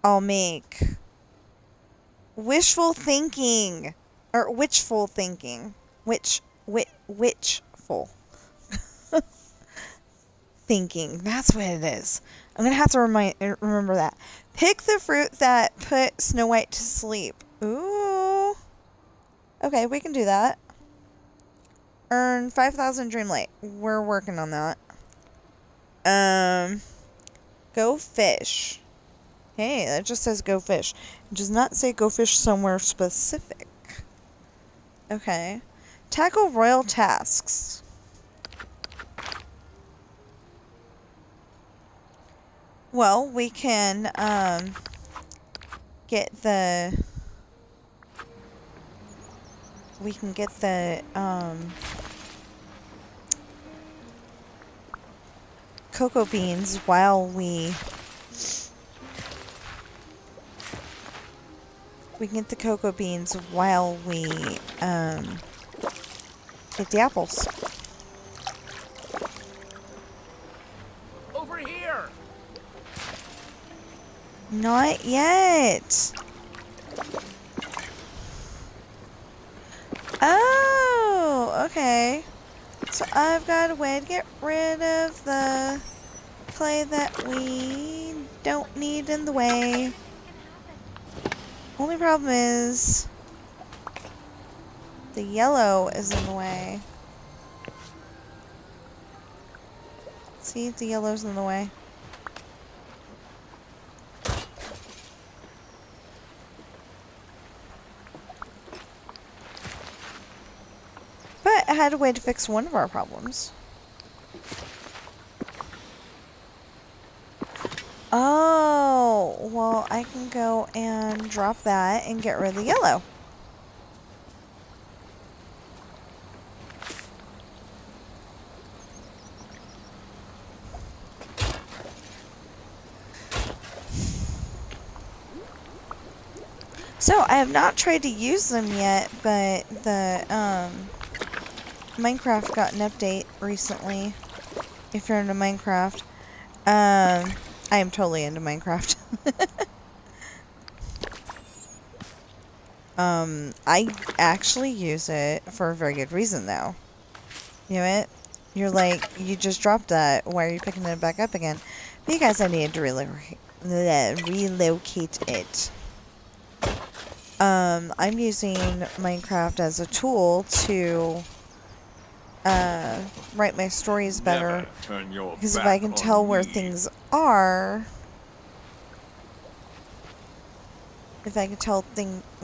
I'll make wishful thinking, or witchful thinking, witchful thinking. That's what it is. I'm gonna have to remember that. Pick the fruit that put Snow White to sleep. Ooh. Okay, we can do that. Earn 5,000 Dreamlight. We're working on that. Go fish. Hey, that just says go fish. It does not say go fish somewhere specific. Okay. Tackle royal tasks. Well, we can, get the cocoa beans while we can get the cocoa beans while we get the apples. Over here! Not yet. Oh, okay. So I've got a way to get rid of the clay that we don't need in the way. Only problem is the yellow is in the way. See, the yellow's in the way. But I had a way to fix one of our problems. Oh, well, I can go and drop that and get rid of the yellow. So, I have not tried to use them yet, but the, Minecraft got an update recently. If you're into Minecraft. I am totally into Minecraft. I actually use it for a very good reason, though. You know it? You're like, you just dropped that. Why are you picking it back up again? Because I needed to relocate it. I'm using Minecraft as a tool to write my stories better. Never turn your Because if I back can on tell where me. things are,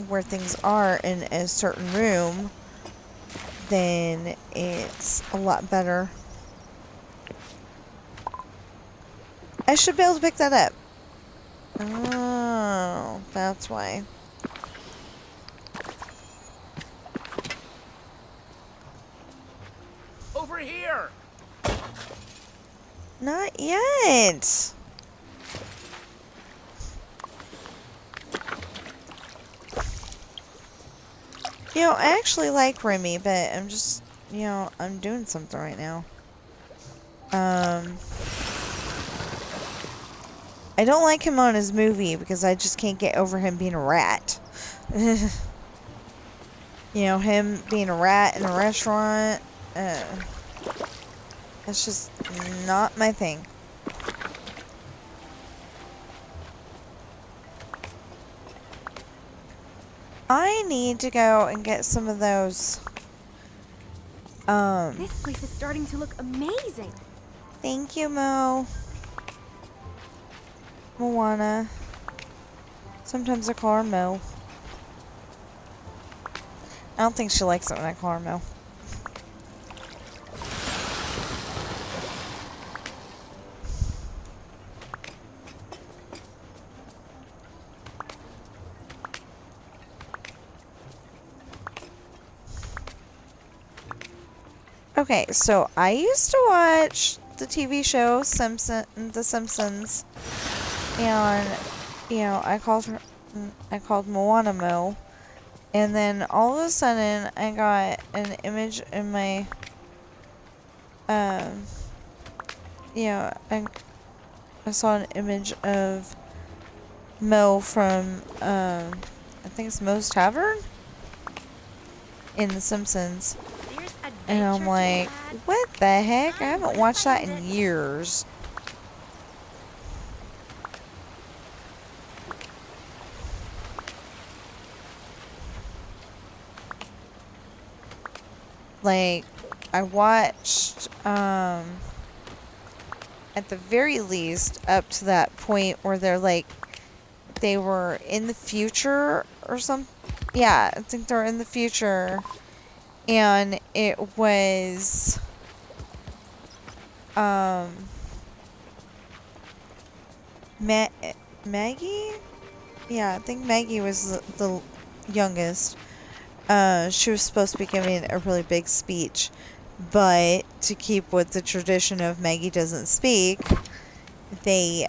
where things are in a certain room, then it's a lot better. I should be able to pick that up. Oh, that's why. Over here! Not yet. You know, I actually like Remy, but I'm just, you know, I'm doing something right now. I don't like him on his movie because I just can't get over him being a rat. You know, him being a rat in a restaurant. That's just not my thing. I need to go and get some of those. This place is starting to look amazing. Thank you, Moana. Sometimes I call her Mo. I don't think she likes it when I call her Mo. Okay, so I used to watch the TV show The Simpsons, and you know, I called Moana Mo, and then all of a sudden I got an image in my, you know, I saw an image of Mo from, I think it's Mo's Tavern in The Simpsons. And I'm like, what the heck? I haven't watched that in years. Like, I watched, at the very least, up to that point where they're like, they were in the future or something. Yeah, I think they're in the future. And it was, Maggie? Yeah, I think Maggie was the youngest. She was supposed to be giving a really big speech, but to keep with the tradition of Maggie doesn't speak, they,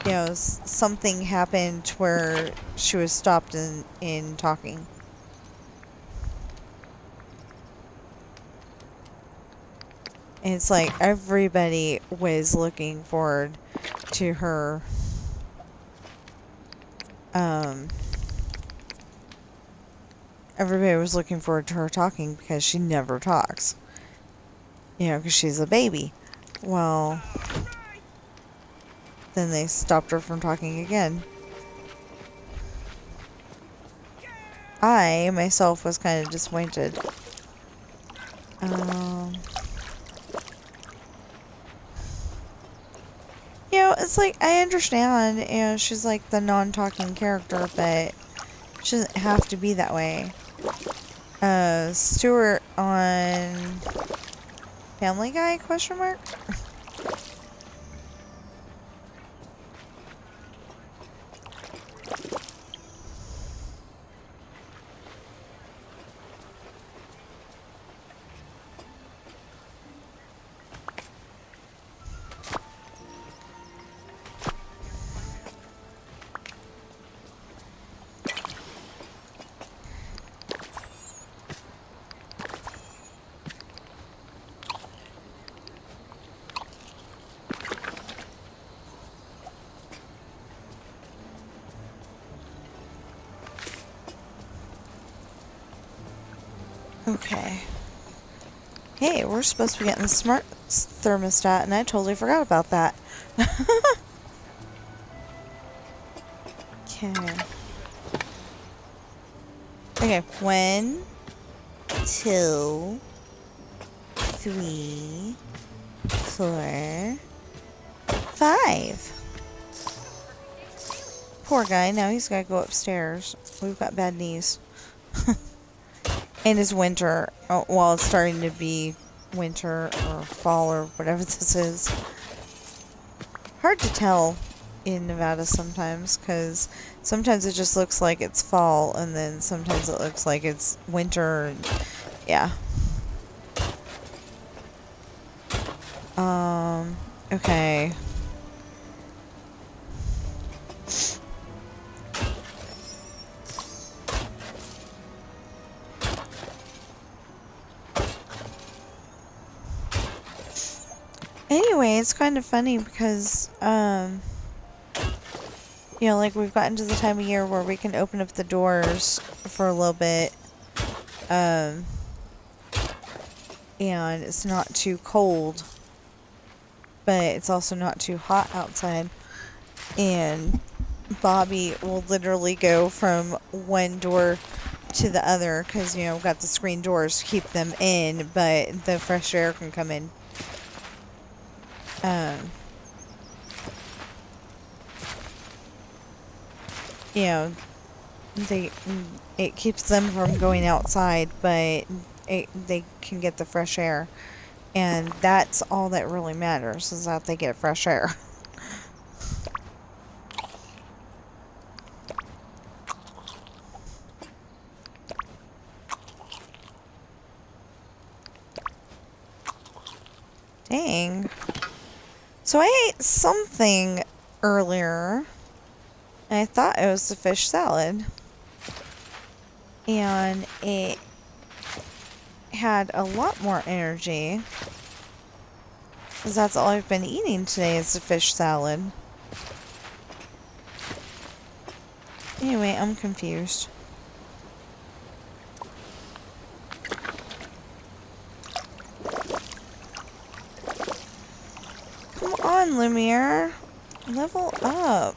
you know, something happened where she was stopped in talking. And it's like everybody was looking forward to her, everybody was looking forward to her talking because she never talks. You know, because she's a baby. Well, then they stopped her from talking again. I, myself, was kind of disappointed. You know, it's like, I understand, you know, she's like the non-talking character, but she doesn't have to be that way. Stuart on Family Guy, question mark? Okay. Hey, we're supposed to be getting the smart thermostat, and I totally forgot about that. Okay. Okay, 1, 2, 3, 4, 5. Poor guy, now he's gotta go upstairs. We've got bad knees. And it's winter. Oh, well, it's starting to be winter or fall or whatever this is. Hard to tell in Nevada sometimes, because sometimes it just looks like it's fall, and then sometimes it looks like it's winter. And, yeah. Okay. Anyway, it's kind of funny because, you know, like, we've gotten to the time of year where we can open up the doors for a little bit, and it's not too cold, but it's also not too hot outside, and Bobby will literally go from one door to the other, because, you know, we've got the screen doors to keep them in, but the fresh air can come in. You know, it keeps them from going outside, but they can get the fresh air, and that's all that really matters, is that they get fresh air. Dang. So I ate something earlier, and I thought it was the fish salad. And it had a lot more energy, because that's all I've been eating today is the fish salad. Anyway, I'm confused. Come on, Lumiere. Level up.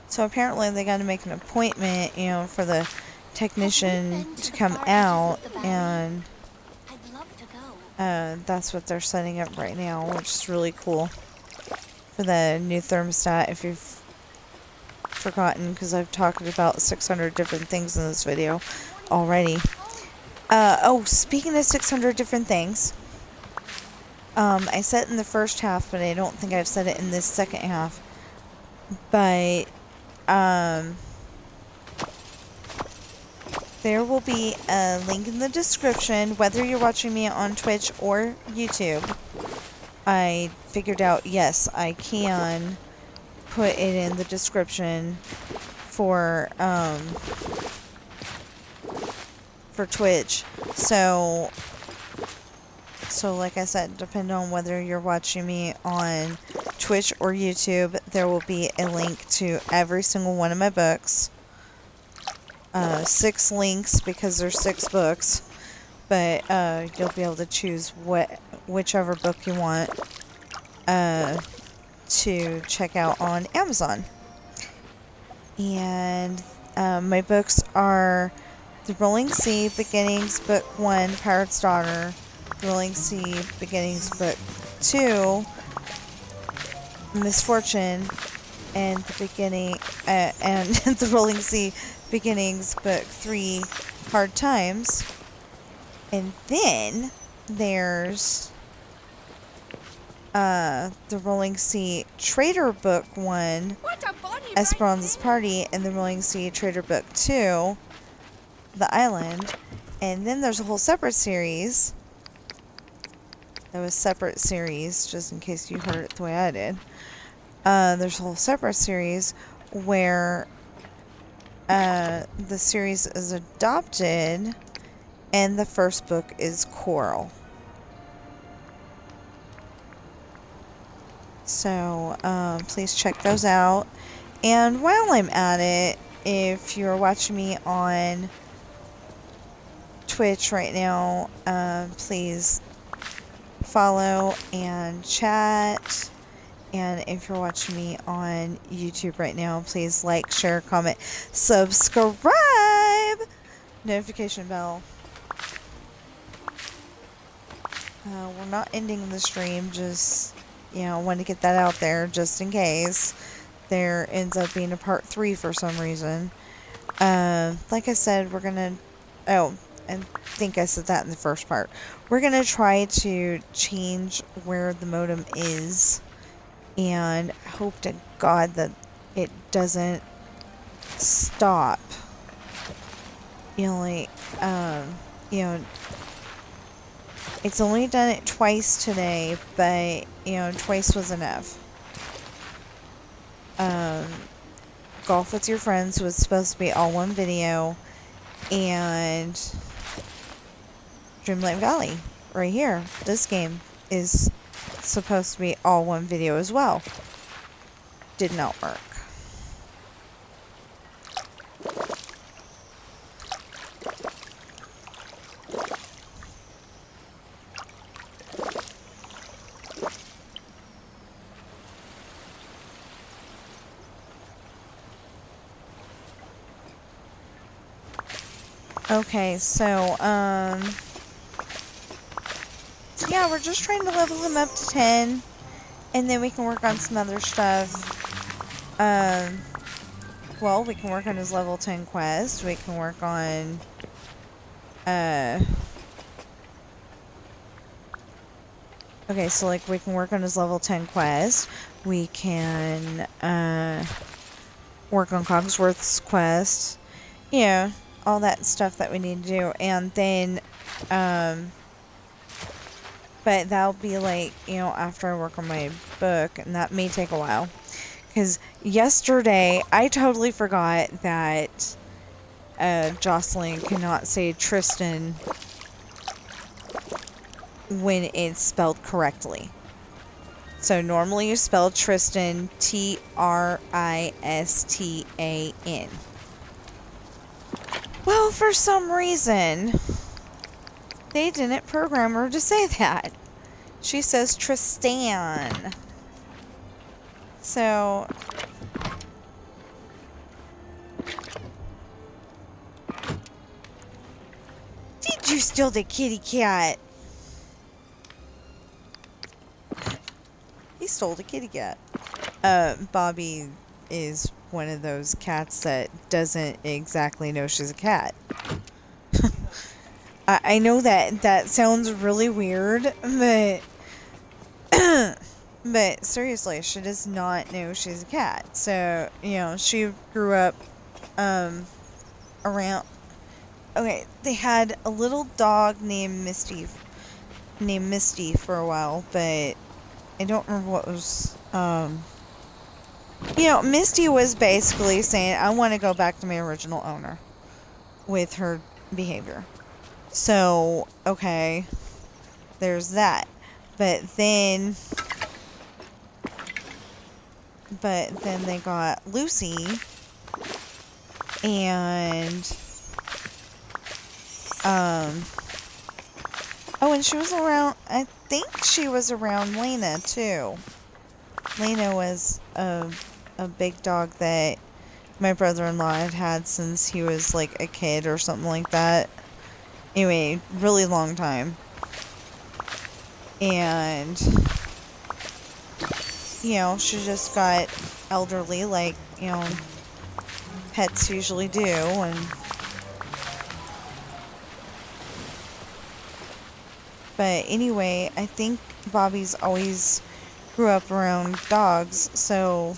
So apparently they got to make an appointment, you know, for the technician to come out, and that's what they're setting up right now, which is really cool for the new thermostat, if you've forgotten, because I've talked about 600 different things in this video already. Oh, speaking of 600 different things, I said it in the first half, but I don't think I've said it in this second half, but there will be a link in the description, whether you're watching me on Twitch or YouTube. I figured out, yes, I can put it in the description for Twitch. So like I said, depending on whether you're watching me on Twitch or YouTube, there will be a link to every single one of my books. 6 links, because there's 6 books, but you'll be able to choose whichever book you want to check out on Amazon. And my books are The Rolling Sea Beginnings Book 1, Pirate's Daughter, The Rolling Sea Beginnings Book 2, Misfortune, and the beginning and The Rolling Sea Beginnings Book 3, Hard Times. And then there's the Rolling Sea Traitor Book 1, Esperanza's Party, and the Rolling Sea Traitor Book 2, The Island. And then there's a whole separate series. That was separate series, just in case you heard it the way I did. There's a whole separate series where the series is adopted, and the first book is Coral. So please check those out. And while I'm at it, if you're watching me on Twitch right now, please follow and chat. And if you're watching me on YouTube right now, please like, share, comment, subscribe, notification bell. We're not ending the stream, just, I want to get that out there just in case there ends up being a part 3 for some reason. Like I said, we're gonna, I think I said that in the first part. We're gonna try to change where the modem is and hope to God that it doesn't stop. It's only done it twice today, but, twice was enough. Golf with Your Friends was supposed to be all one video, and Dreamlight Valley, right here, this game, is supposed to be all one video as well. Did not work. Okay, so, yeah, we're just trying to level him up to 10, and then we can work on some other stuff. Well, we can work on his level 10 quest, we can work on, okay, so, like, we can work on his level 10 quest, we can, work on Cogsworth's quest, all that stuff that we need to do, and then, but that'll be, like, after I work on my book, and that may take a while, because yesterday, I totally forgot that, Jocelyn cannot say Tristan when it's spelled correctly. So normally you spell Tristan Tristan. Well, for some reason, they didn't program her to say that. She says Tristan. So, did you steal the kitty cat? He stole the kitty cat. Bobby is one of those cats that doesn't exactly know she's a cat. I know that sounds really weird, but but seriously, she does not know she's a cat. So, she grew up around. Okay, they had a little dog named Misty for a while, but I don't remember what was, Misty was basically saying, I want to go back to my original owner with her behavior. So, okay, there's that. But then they got Lucy, and, oh, and she was around, I think she was around Lena, too. Lena was a big dog that my brother-in-law had had since he was, like, a kid or something like that. Anyway, really long time. And, she just got elderly, like, pets usually do, and but anyway, I think Bobby's always grew up around dogs, so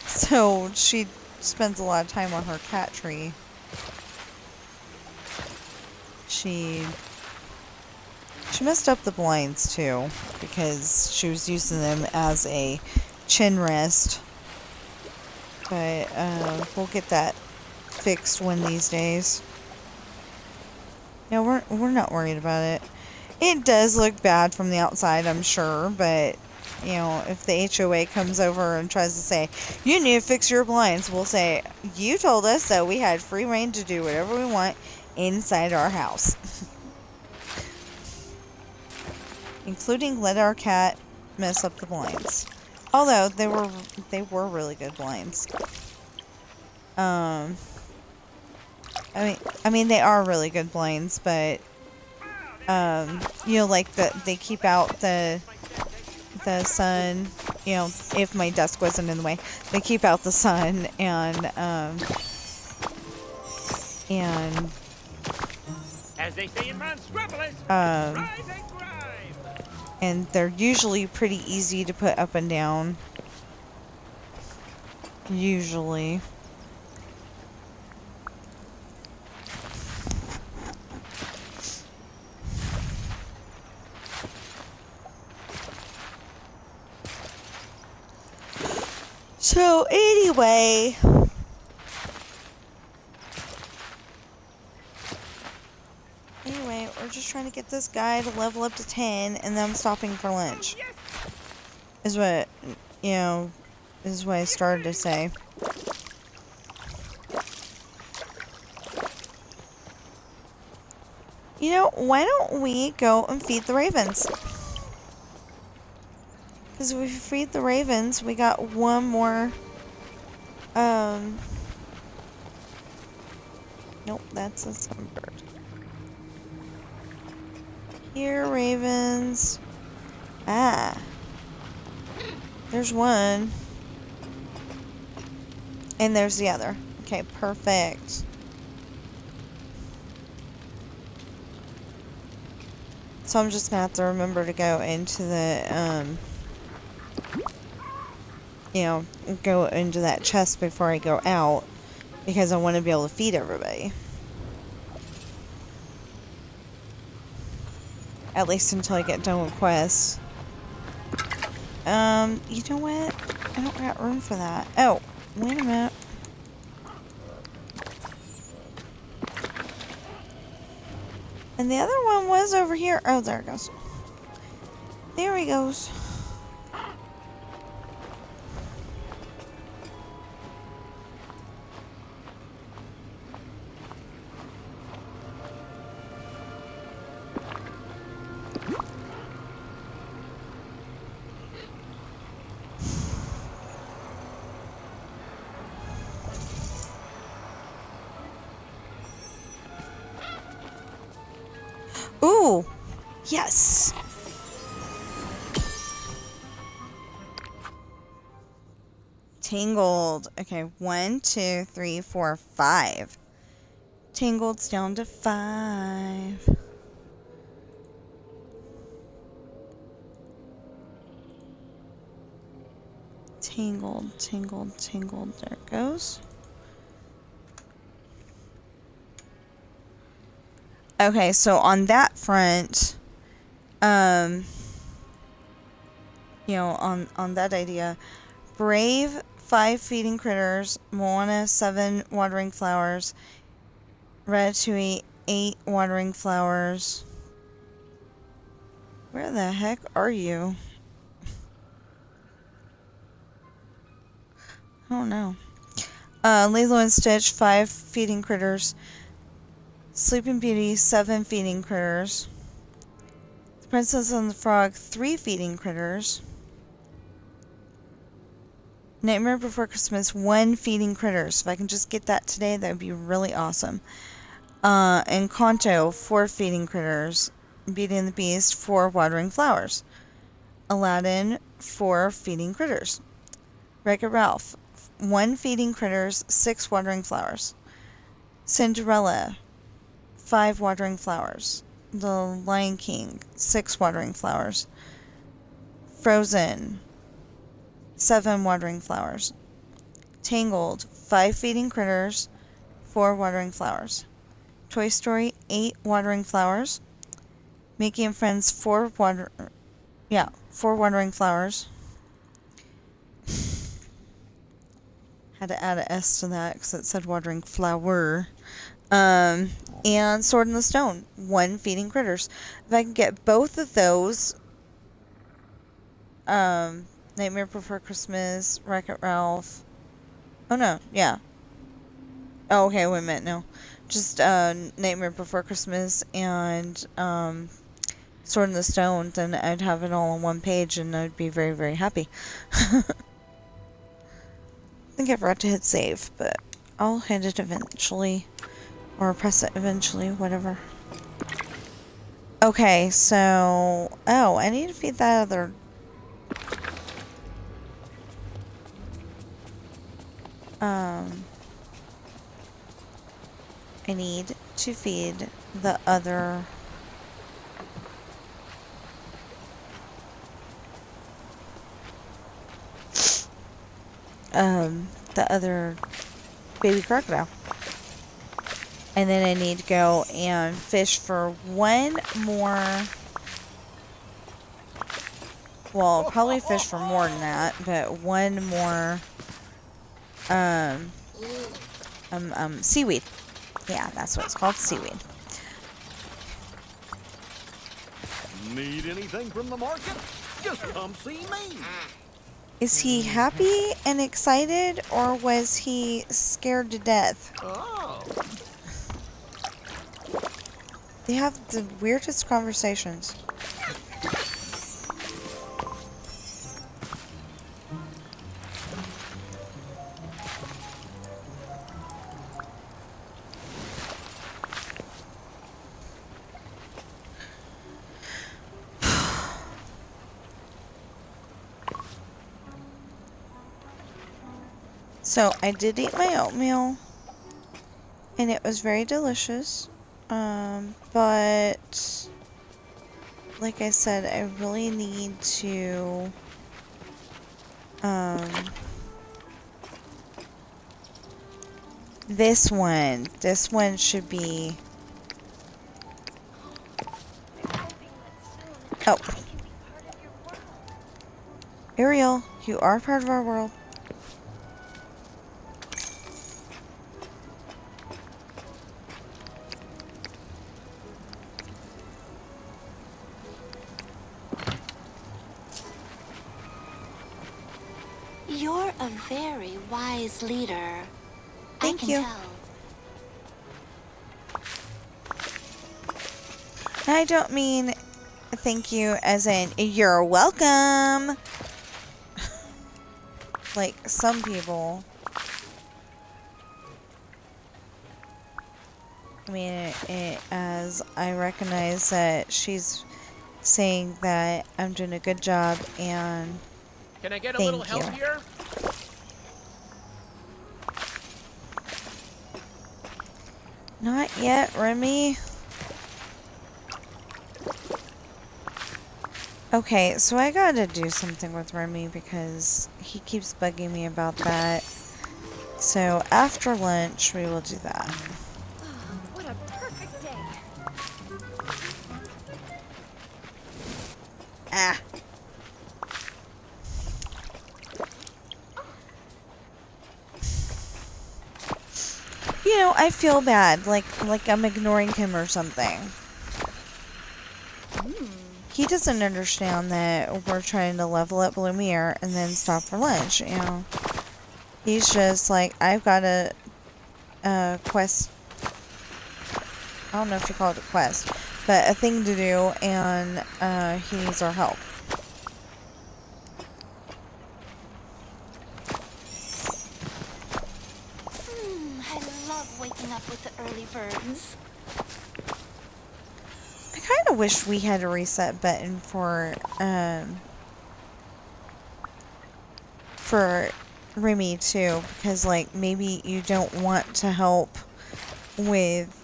so she spends a lot of time on her cat tree. She messed up the blinds too, because she was using them as a chin rest. But we'll get that fixed one of these days. Yeah, we're not worried about it. It does look bad from the outside, I'm sure, but, you know, if the HOA comes over and tries to say, you need to fix your blinds, we'll say, you told us that we had free reign to do whatever we want inside our house. Including let our cat mess up the blinds. Although, they were really good blinds. I mean, they are really good blinds, but you know, like they keep out the sun, you know, if my desk wasn't in the way, they keep out the sun, and as they say in Monstropolis, rise and grind. and they're usually pretty easy to put up and down. Usually. So, anyway, we're just trying to get this guy to level up to 10, and then I'm stopping for lunch. Is what, you know, is what I started to say. You know, why don't we go and feed the ravens? Because if we feed the ravens, we got one more, nope, that's a sunbird. Here, ravens. Ah. There's one. And there's the other. Okay, perfect. So I'm just gonna have to remember to go into the, you know, go into that chest before I go out, because I want to be able to feed everybody. At least until I get done with quests. You know what? I don't got room for that. Oh, wait a minute. And the other one was over here. Oh, there it goes. There he goes. Ooh, yes. Tangled. Okay, 1, 2, 3, 4, 5. Tangled's down to 5. Tangled, tangled, tangled. There it goes. Okay, so on that front, you know, on that idea, Brave, 5 feeding critters, Moana, 7 watering flowers, Ratatouille, 8 watering flowers. Where the heck are you? I don't know. Lilo and Stitch, 5 feeding critters, Sleeping Beauty, 7 feeding critters. The Princess and the Frog, 3 feeding critters. Nightmare Before Christmas, 1 feeding critters. If I can just get that today, that would be really awesome. Encanto, 4 feeding critters. Beauty and the Beast, 4 watering flowers. Aladdin, 4 feeding critters. Wreck-It Ralph, 1 feeding critters, 6 watering flowers. Cinderella, 5 watering flowers. The Lion King, 6 watering flowers. Frozen, 7 watering flowers. Tangled, 5 feeding critters, 4 watering flowers. Toy Story, 8 watering flowers. Mickey and Friends, 4 watering flowers. Had to add an S to that because it said watering flower. and Sword in the Stone, 1 feeding critters. If I can get both of those, Nightmare Before Christmas, Wreck-It Ralph. Oh no, yeah. Oh, okay, wait a minute, no. Just Nightmare Before Christmas and Sword in the Stone, then I'd have it all on 1 page and I'd be very, very happy. I think I forgot to hit save, but I'll hit it eventually. Or press it eventually, whatever. Okay, so... Oh, I need to feed that other... I need to feed the other... the other baby crocodile. And then I need to go and fish for 1 more... Well, I'll probably fish for more than that, but 1 more... seaweed. Yeah, that's what it's called, seaweed. Need anything from the market? Just come see me. Is he happy and excited, or was he scared to death? Oh. They have the weirdest conversations. So, I did eat my oatmeal, and it was very delicious, but, like I said, I really need to, this one should be, oh, Ariel, you are part of our world. You're a very wise leader. Thank I can you. tell. I don't mean thank you as in you're welcome. Like some people. I mean it as I recognize that she's saying that I'm doing a good job and Can I get a thank little help you. here? Not yet, Remy. Okay, so I gotta do something with Remy because he keeps bugging me about that. So after lunch, we will do that. What a perfect day. Ah. You know, I feel bad, like I'm ignoring him or something. He doesn't understand that we're trying to level up Lumiere and then stop for lunch, you know. He's just like, I've got a quest. I don't know if you call it a quest, but a thing to do, and he needs our help. I love waking up with the early birds. I kind of wish we had a reset button for Remy too, because like maybe you don't want to help with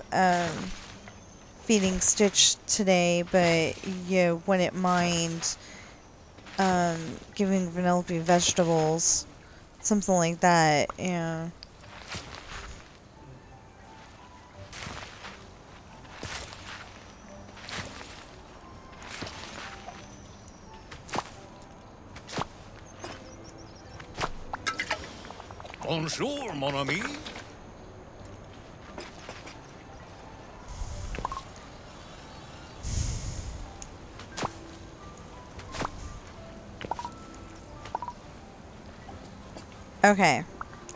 feeding Stitch today, but you wouldn't mind giving Vanellope vegetables, something like that. Yeah. Bonjour, mon ami. Okay.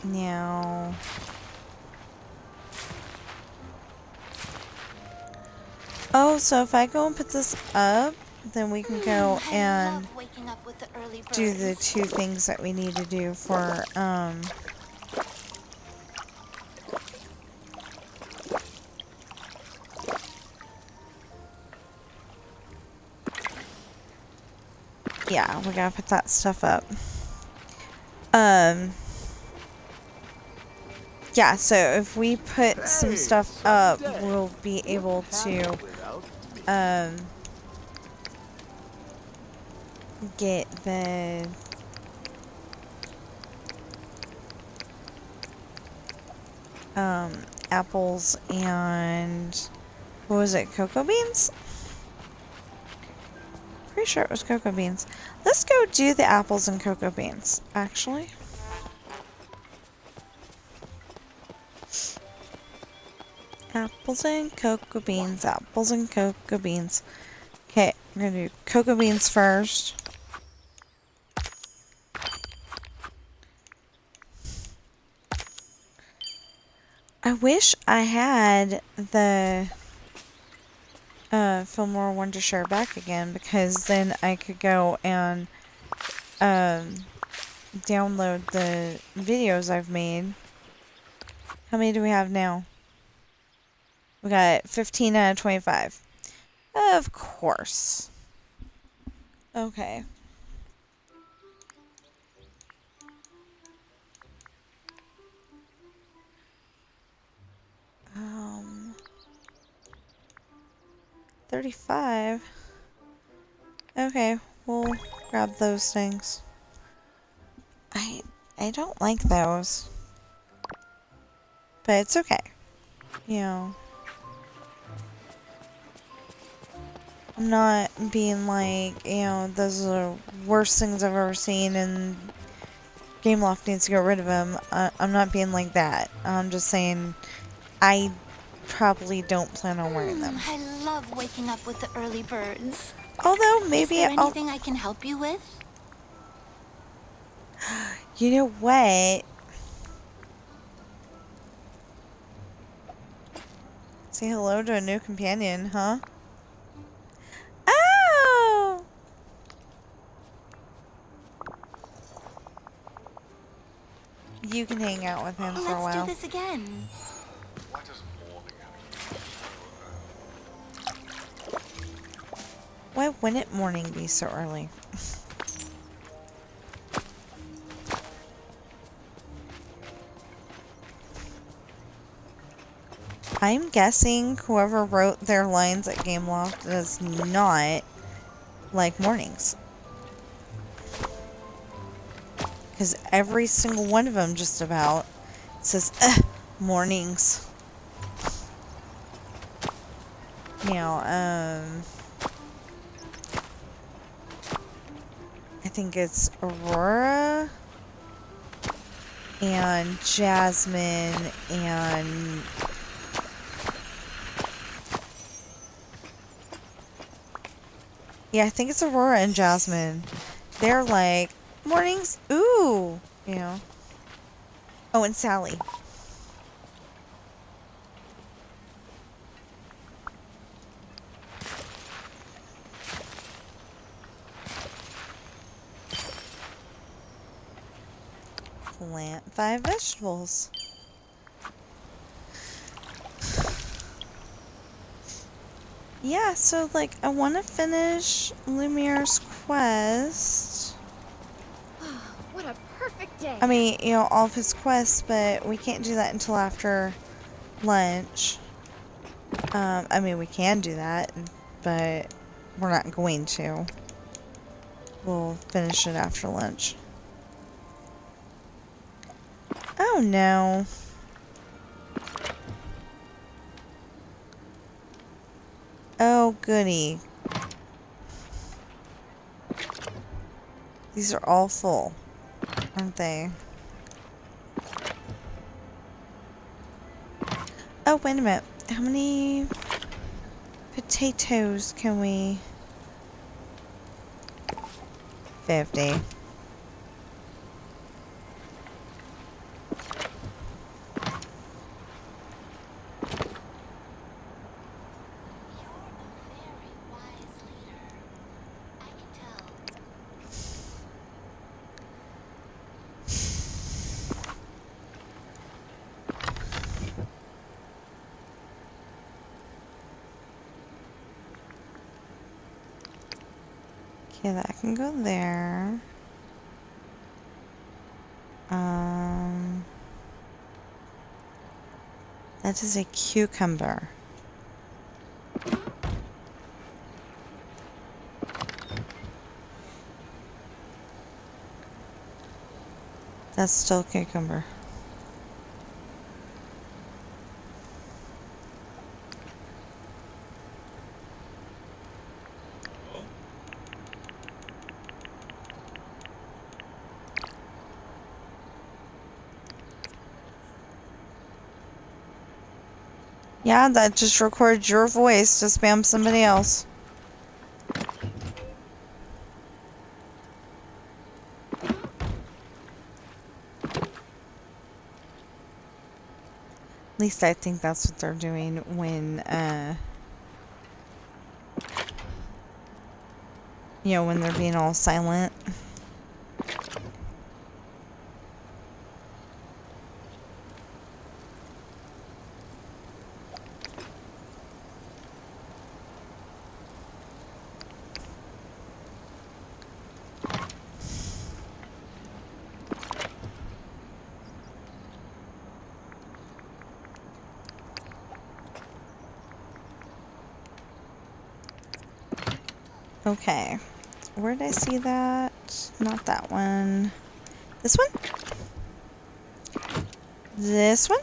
Now... Oh, so if I go and put this up, then we can go and do the 2 things that we need to do for, yeah, we gotta put that stuff up. Yeah, so if we put some stuff up, we'll be able to, get the apples and what was it, cocoa beans? Pretty sure it was cocoa beans. Let's go do the apples and cocoa beans, actually. Apples and cocoa beans, apples and cocoa beans. Okay, we're gonna do cocoa beans first. I wish I had the Fillmore Wonder Share back again, because then I could go and download the videos I've made. How many do we have now? We got 15 out of 25. Of course. Okay. Um, 35. Okay, we'll grab those things. I don't like those. But it's okay. You know. I'm not being like, you know, those are the worst things I've ever seen and Gameloft needs to get rid of them. I'm not being like that. I'm just saying I probably don't plan on wearing them. I love waking up with the early birds. Although maybe Is there anything I can help you with? You know what? Say hello to a new companion, huh? Oh! You can hang out with him for a while. Let's do this again. Why wouldn't morning be so early? I'm guessing whoever wrote their lines at Gameloft does not like mornings. Because every single one of them just about says, mornings. You know, I think it's Aurora and Jasmine and yeah, I think it's Aurora and Jasmine. They're like, mornings, ooh, you know. Oh, and Sally. Plant 5 vegetables. Yeah, so like I want to finish Lumiere's quest. What a perfect day. I mean, you know, all of his quests, but we can't do that until after lunch. I mean, we can do that, but we're not going to. We'll finish it after lunch. Oh no. Oh goody. These are all full, aren't they? Oh, wait a minute. How many potatoes can we... 50. Okay, that can go there. That is a cucumber. That's still cucumber. Yeah, that just records your voice to spam somebody else. At least I think that's what they're doing when, you know, when they're being all silent. Okay. Where did I see that? Not that one. This one? This one?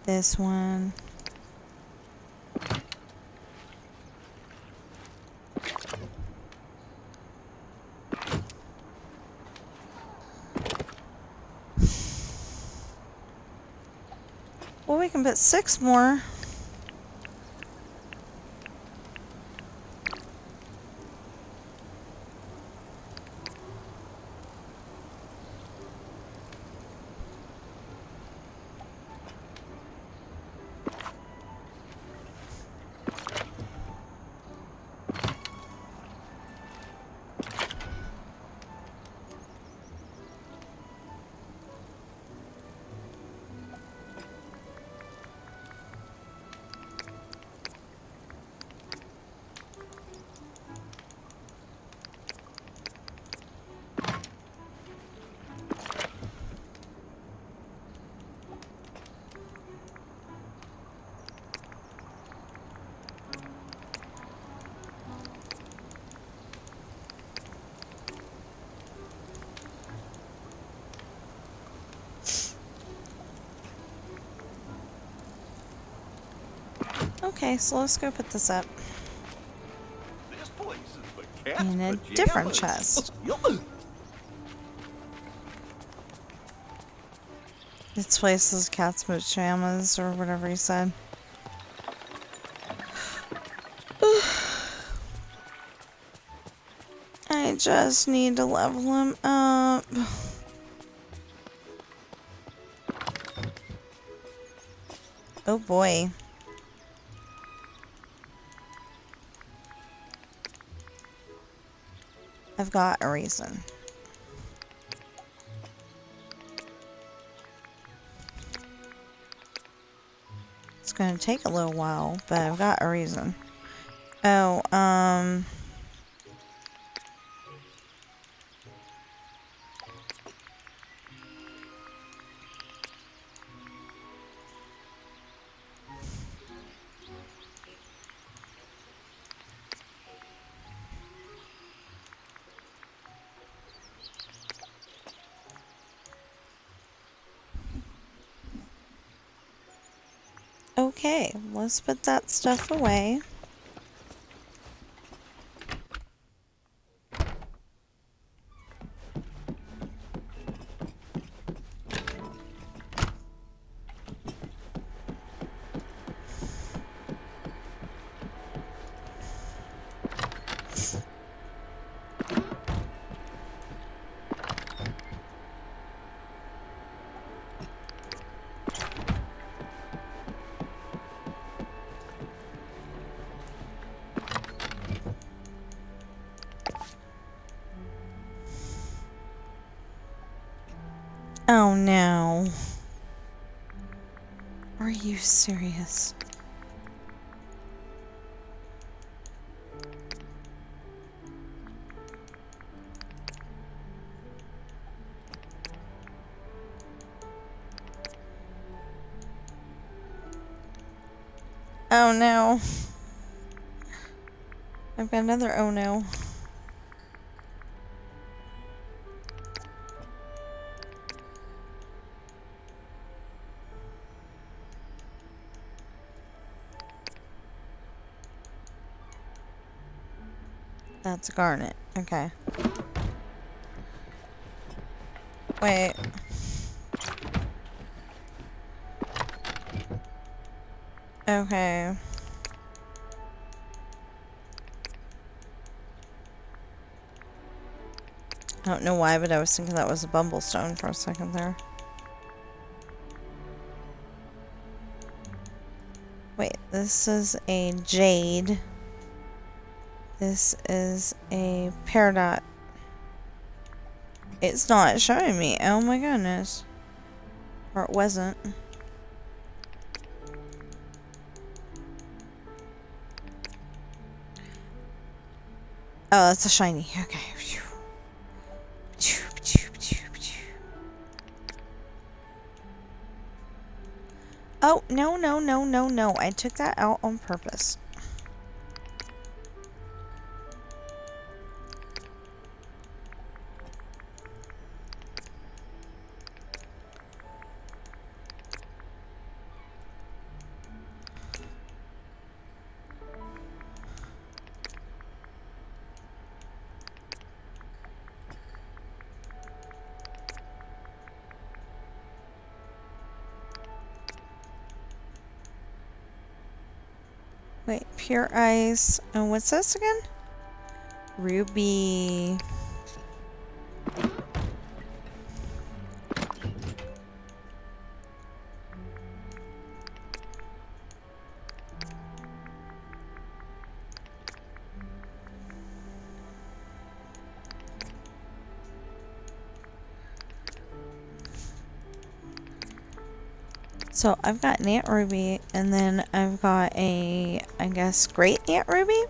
This one. Well, we can put 6 more. Okay, so let's go put this up. This place is for cats' In a pajamas. different chest. This place is cat's pajamas or whatever he said. I just need to level him up. Oh boy. I've got a reason. It's gonna take a little while, but I've got a reason. Oh, okay, let's put that stuff away. Oh no. Are you serious? Oh no. I've got another oh no. That's garnet. Okay. Wait. Okay. I don't know why, but I was thinking that was a bumblestone for a second there. Wait, this is a jade. This is a peridot. It's not showing me. Oh my goodness. Or it wasn't. Oh, that's a shiny. Okay. Oh, no, no, no, no, no. I took that out on purpose. Wait, pure ice. And what's this again? Ruby. So I've got an Ant Ruby, and then I've got a, I guess, Great Ant Ruby?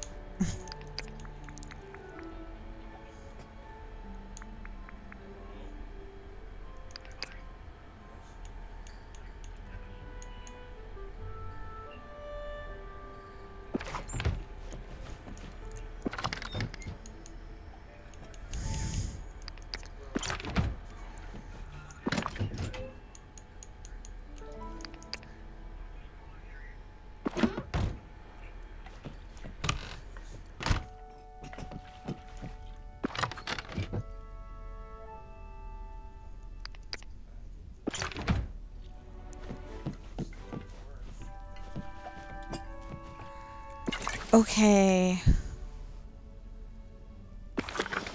Okay.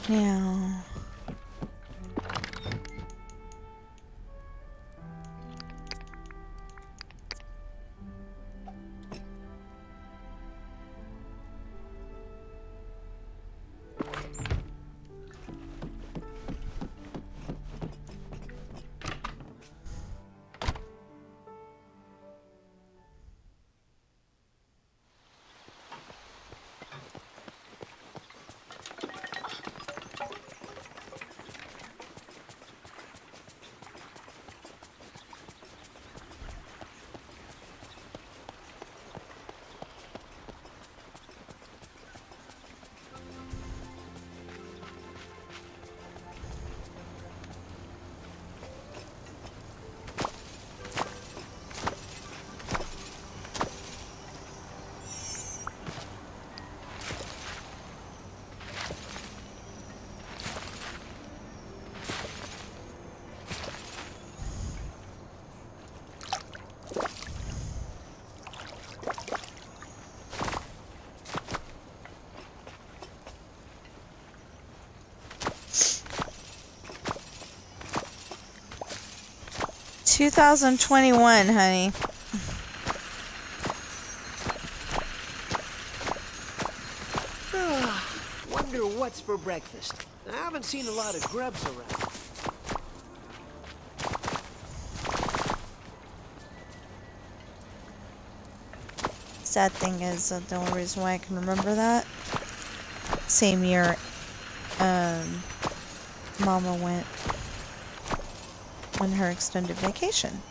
Now. $2021, honey. Wonder what's for breakfast. I haven't seen a lot of grubs around. Sad thing is that the only reason why I can remember that, same year, Mama went on her extended vacation.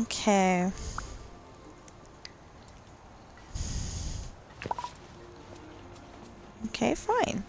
Okay. Okay, fine.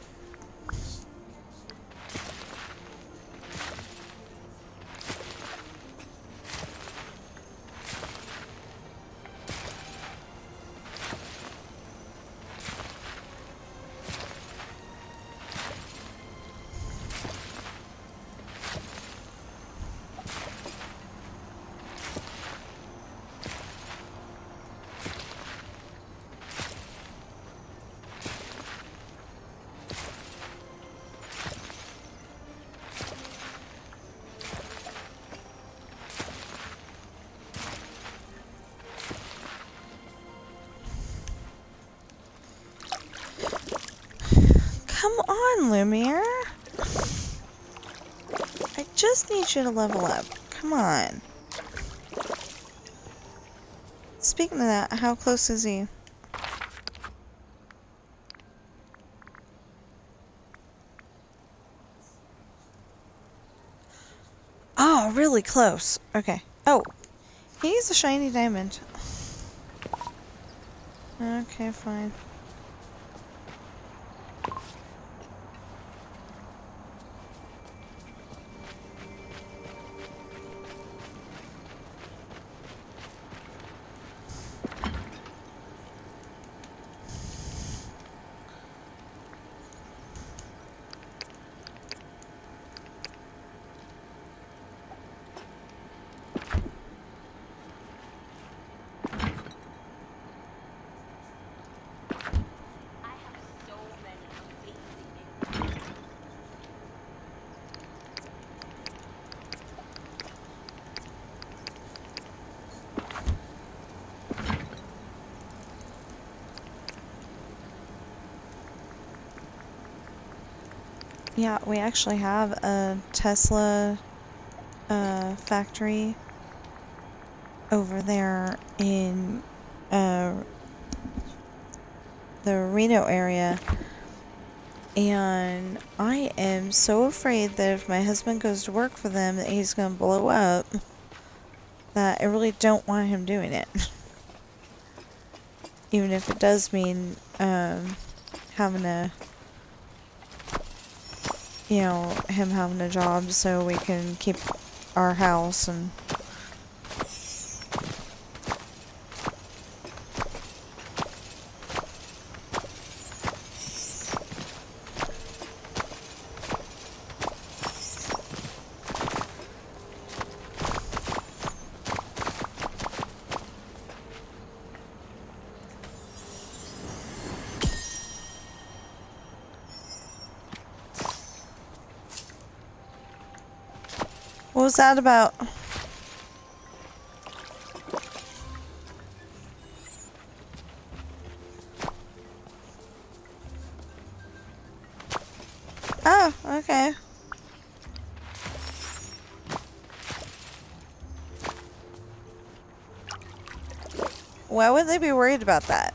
Come on, Lumiere. I just need you to level up. Come on. Speaking of that, how close is he? Oh, really close. Okay. Oh, he's a shiny diamond. Okay, fine. Yeah, we actually have a Tesla factory over there in the Reno area, and I am so afraid that if my husband goes to work for them that he's going to blow up, that I really don't want him doing it. Even if it does mean having a, you know, him having a job so we can keep our house and what was that about? Oh, okay. Why would they be worried about that?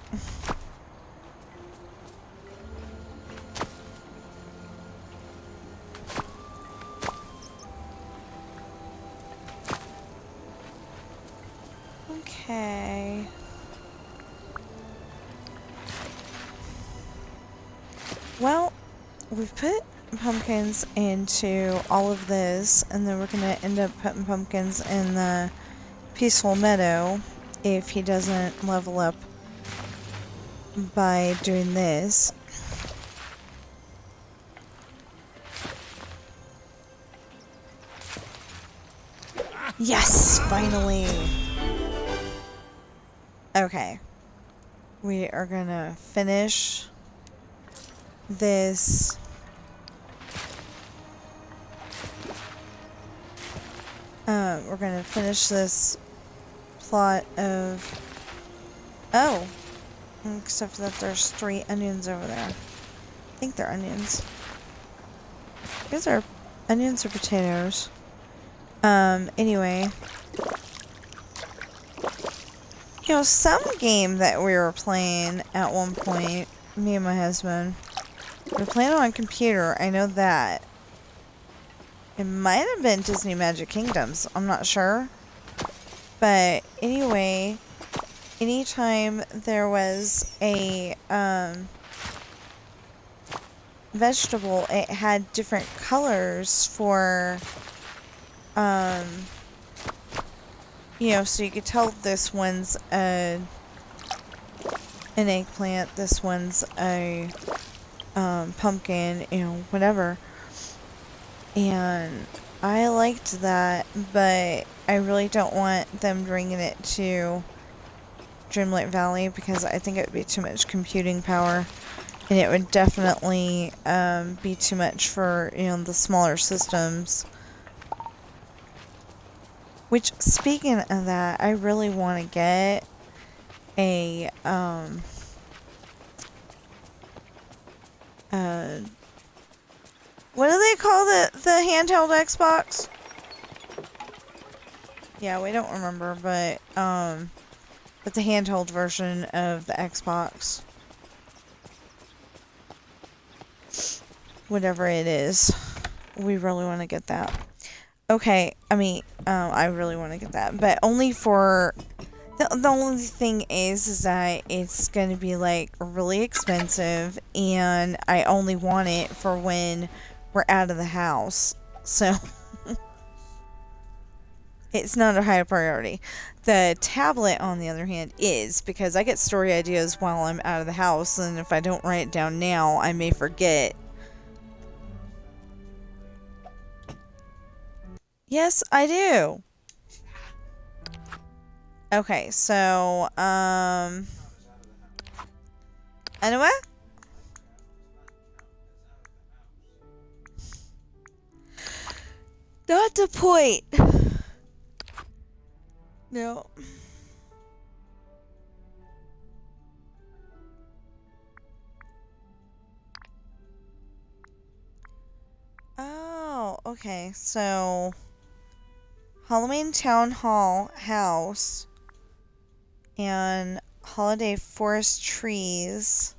Okay. Well, we've put pumpkins into all of this, and then we're gonna end up putting pumpkins in the peaceful meadow if he doesn't level up by doing this. Yes, finally. Okay. We are gonna finish this. We're gonna finish this plot of... Oh! Except that there's 3 onions over there. I think they're onions. These are onions or potatoes. Anyway. You know, some game that we were playing at one point, me and my husband, we were playing on a computer, I know that. It might have been Disney Magic Kingdoms, I'm not sure. But anyway, anytime there was a vegetable, it had different colors for you know, so you could tell this one's an eggplant, this one's a pumpkin, you know, whatever. And I liked that, but I really don't want them bringing it to Dreamlight Valley because I think it would be too much computing power, and it would definitely be too much for, you know, the smaller systems. Which, speaking of that, I really want to get a what do they call the handheld Xbox? Yeah, we don't remember, but the handheld version of the Xbox. Whatever it is. We really want to get that. Okay, I mean, I really want to get that, but only for... The only thing is that it's going to be, like, really expensive, and I only want it for when we're out of the house. So, it's not a high priority. The tablet, on the other hand, is, because I get story ideas while I'm out of the house, and if I don't write it down now, I may forget. Yes, I do. Okay, so, anyway? Not the point. No. Oh, okay, so... Halloween Town Hall House and Holiday Forest Trees,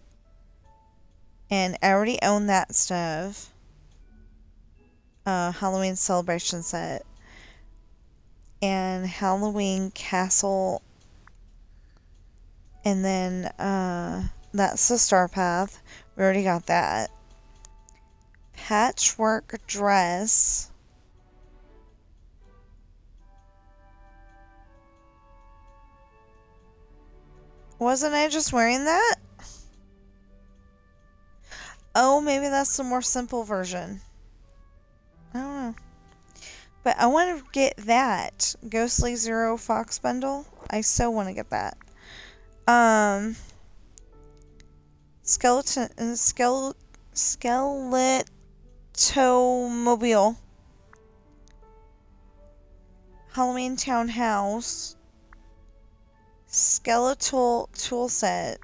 and I already own that stuff. Halloween Celebration Set and Halloween Castle, and then that's the Star Path. We already got that. Patchwork Dress. Wasn't I just wearing that? Oh, maybe that's the more simple version. I don't know. But I want to get that. Ghostly Zero Fox Bundle. I so want to get that. Skeletomobile. Halloween Townhouse. Skeletal tool set.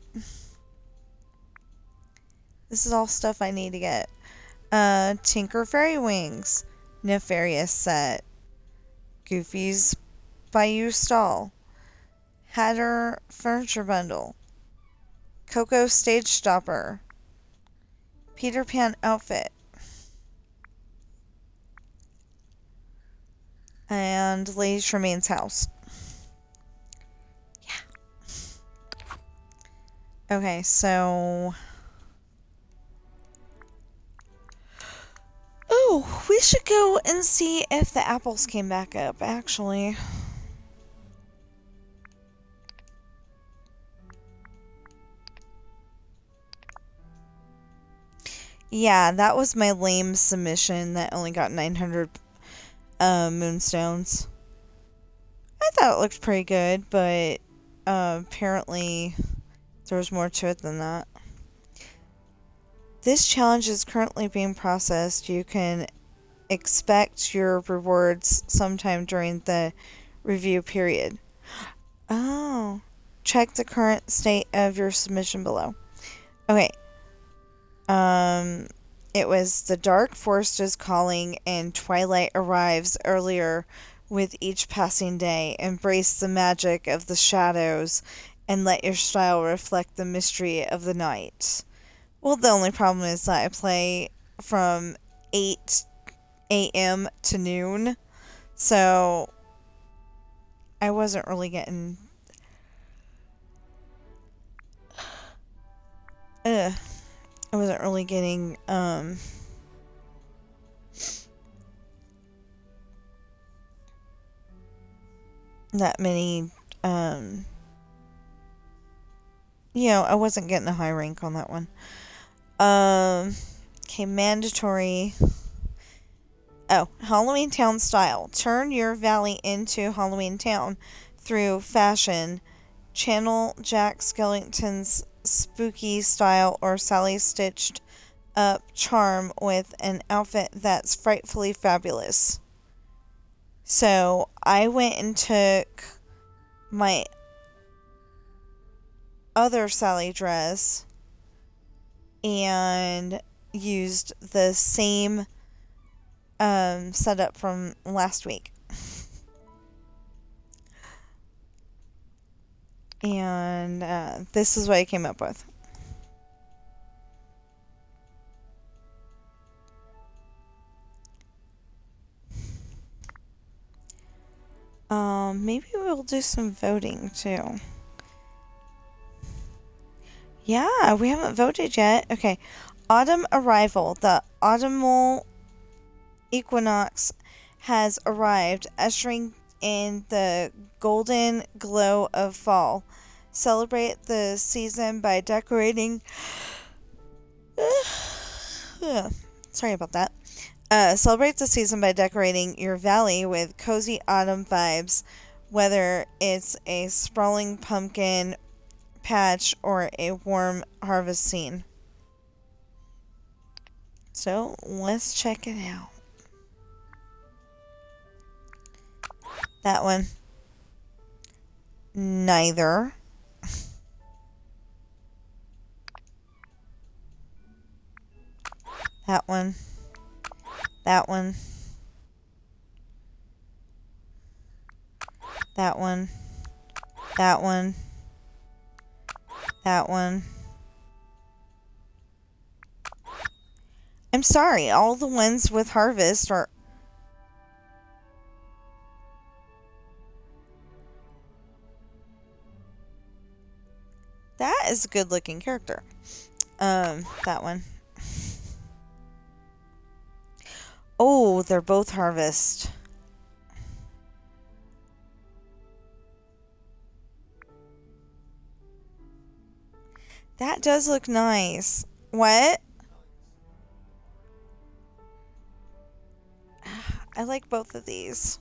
This is all stuff I need to get. Tinker Fairy Wings. Nefarious set. Goofy's Bayou Stall. Hatter Furniture Bundle. Coco Stage Stopper. Peter Pan Outfit. And Lady Tremaine's House. Okay, so... Oh, we should go and see if the apples came back up, actually. Yeah, that was my lame submission that only got 900 moonstones. I thought it looked pretty good, but apparently... there was more to it than that. This challenge is currently being processed. You can expect your rewards sometime during the review period. Oh. Check the current state of your submission below. Okay. It was The Dark Forest is Calling and Twilight arrives earlier with each passing day. Embrace the magic of the shadows and let your style reflect the mystery of the night. Well, the only problem is that I play from 8 a.m. to noon. So, I wasn't really getting... I wasn't really getting, that many, you know, I wasn't getting a high rank on that one. Okay, mandatory. Oh, Halloween Town style. Turn your valley into Halloween Town through fashion. Channel Jack Skellington's spooky style or Sally stitched up charm with an outfit that's frightfully fabulous. So I went and took my other Sally dress and used the same setup from last week. And this is what I came up with. Maybe we'll do some voting too. Yeah, we haven't voted yet. Okay. Autumn arrival. The autumnal equinox has arrived, ushering in the golden glow of fall. Celebrate the season by decorating... Sorry about that. Celebrate the season by decorating your valley with cozy autumn vibes, whether it's a sprawling pumpkin patch or a warm harvest scene. So, let's check it out. That one. Neither. That one. That one. That one. That one. That one. I'm sorry, all the ones with harvest are... That is a good looking character. That one. Oh, they're both harvest. That does look nice. What? I like both of these.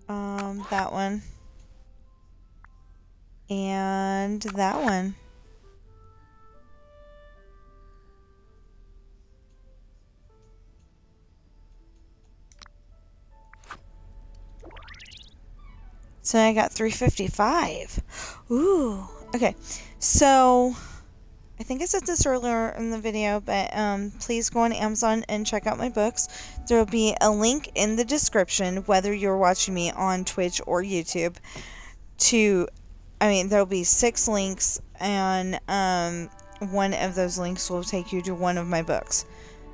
That one. And that one. So I got 355. Ooh. Okay. So I think I said this earlier in the video, but please go on Amazon and check out my books. There will be a link in the description, whether you're watching me on Twitch or YouTube, there will be 6 links, and one of those links will take you to one of my books.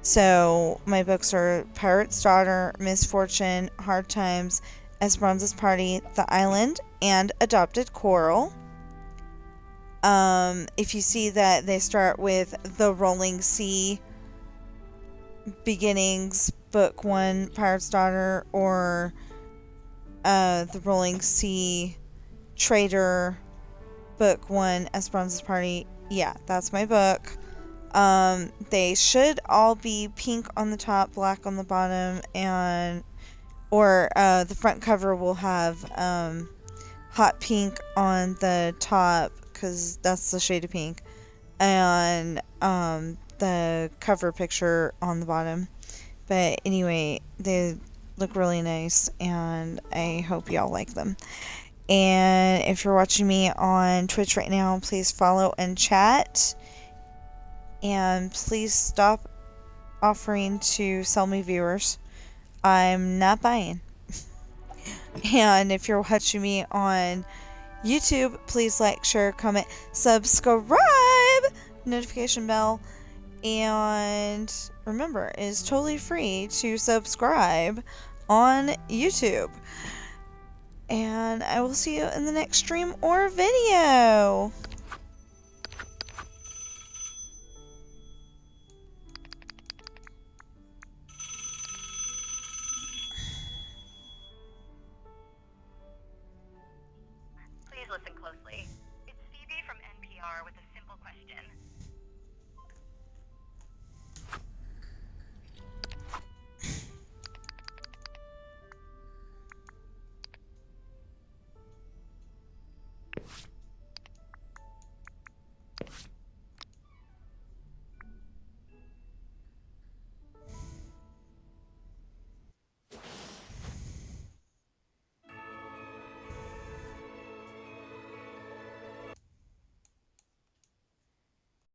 So my books are Pirate's Daughter, Misfortune, Hard Times, Esperanza's Party, The Island, and Adopted Coral. If you see that they start with The Rolling Sea Beginnings, Book 1, Pirate's Daughter, or The Rolling Sea Traitor, Book 1, Esperanza's Party, yeah, that's my book. They should all be pink on the top, black on the bottom, or the front cover will have hot pink on the top, because that's the shade of pink, and the cover picture on the bottom. But anyway, they look really nice, and I hope y'all like them. And if you're watching me on Twitch right now, please follow and chat, and please stop offering to sell me viewers. I'm not buying. And if you're watching me on YouTube, please like, share, comment, subscribe, notification bell, and remember, it is totally free to subscribe. on YouTube. And I will see you in the next stream or video.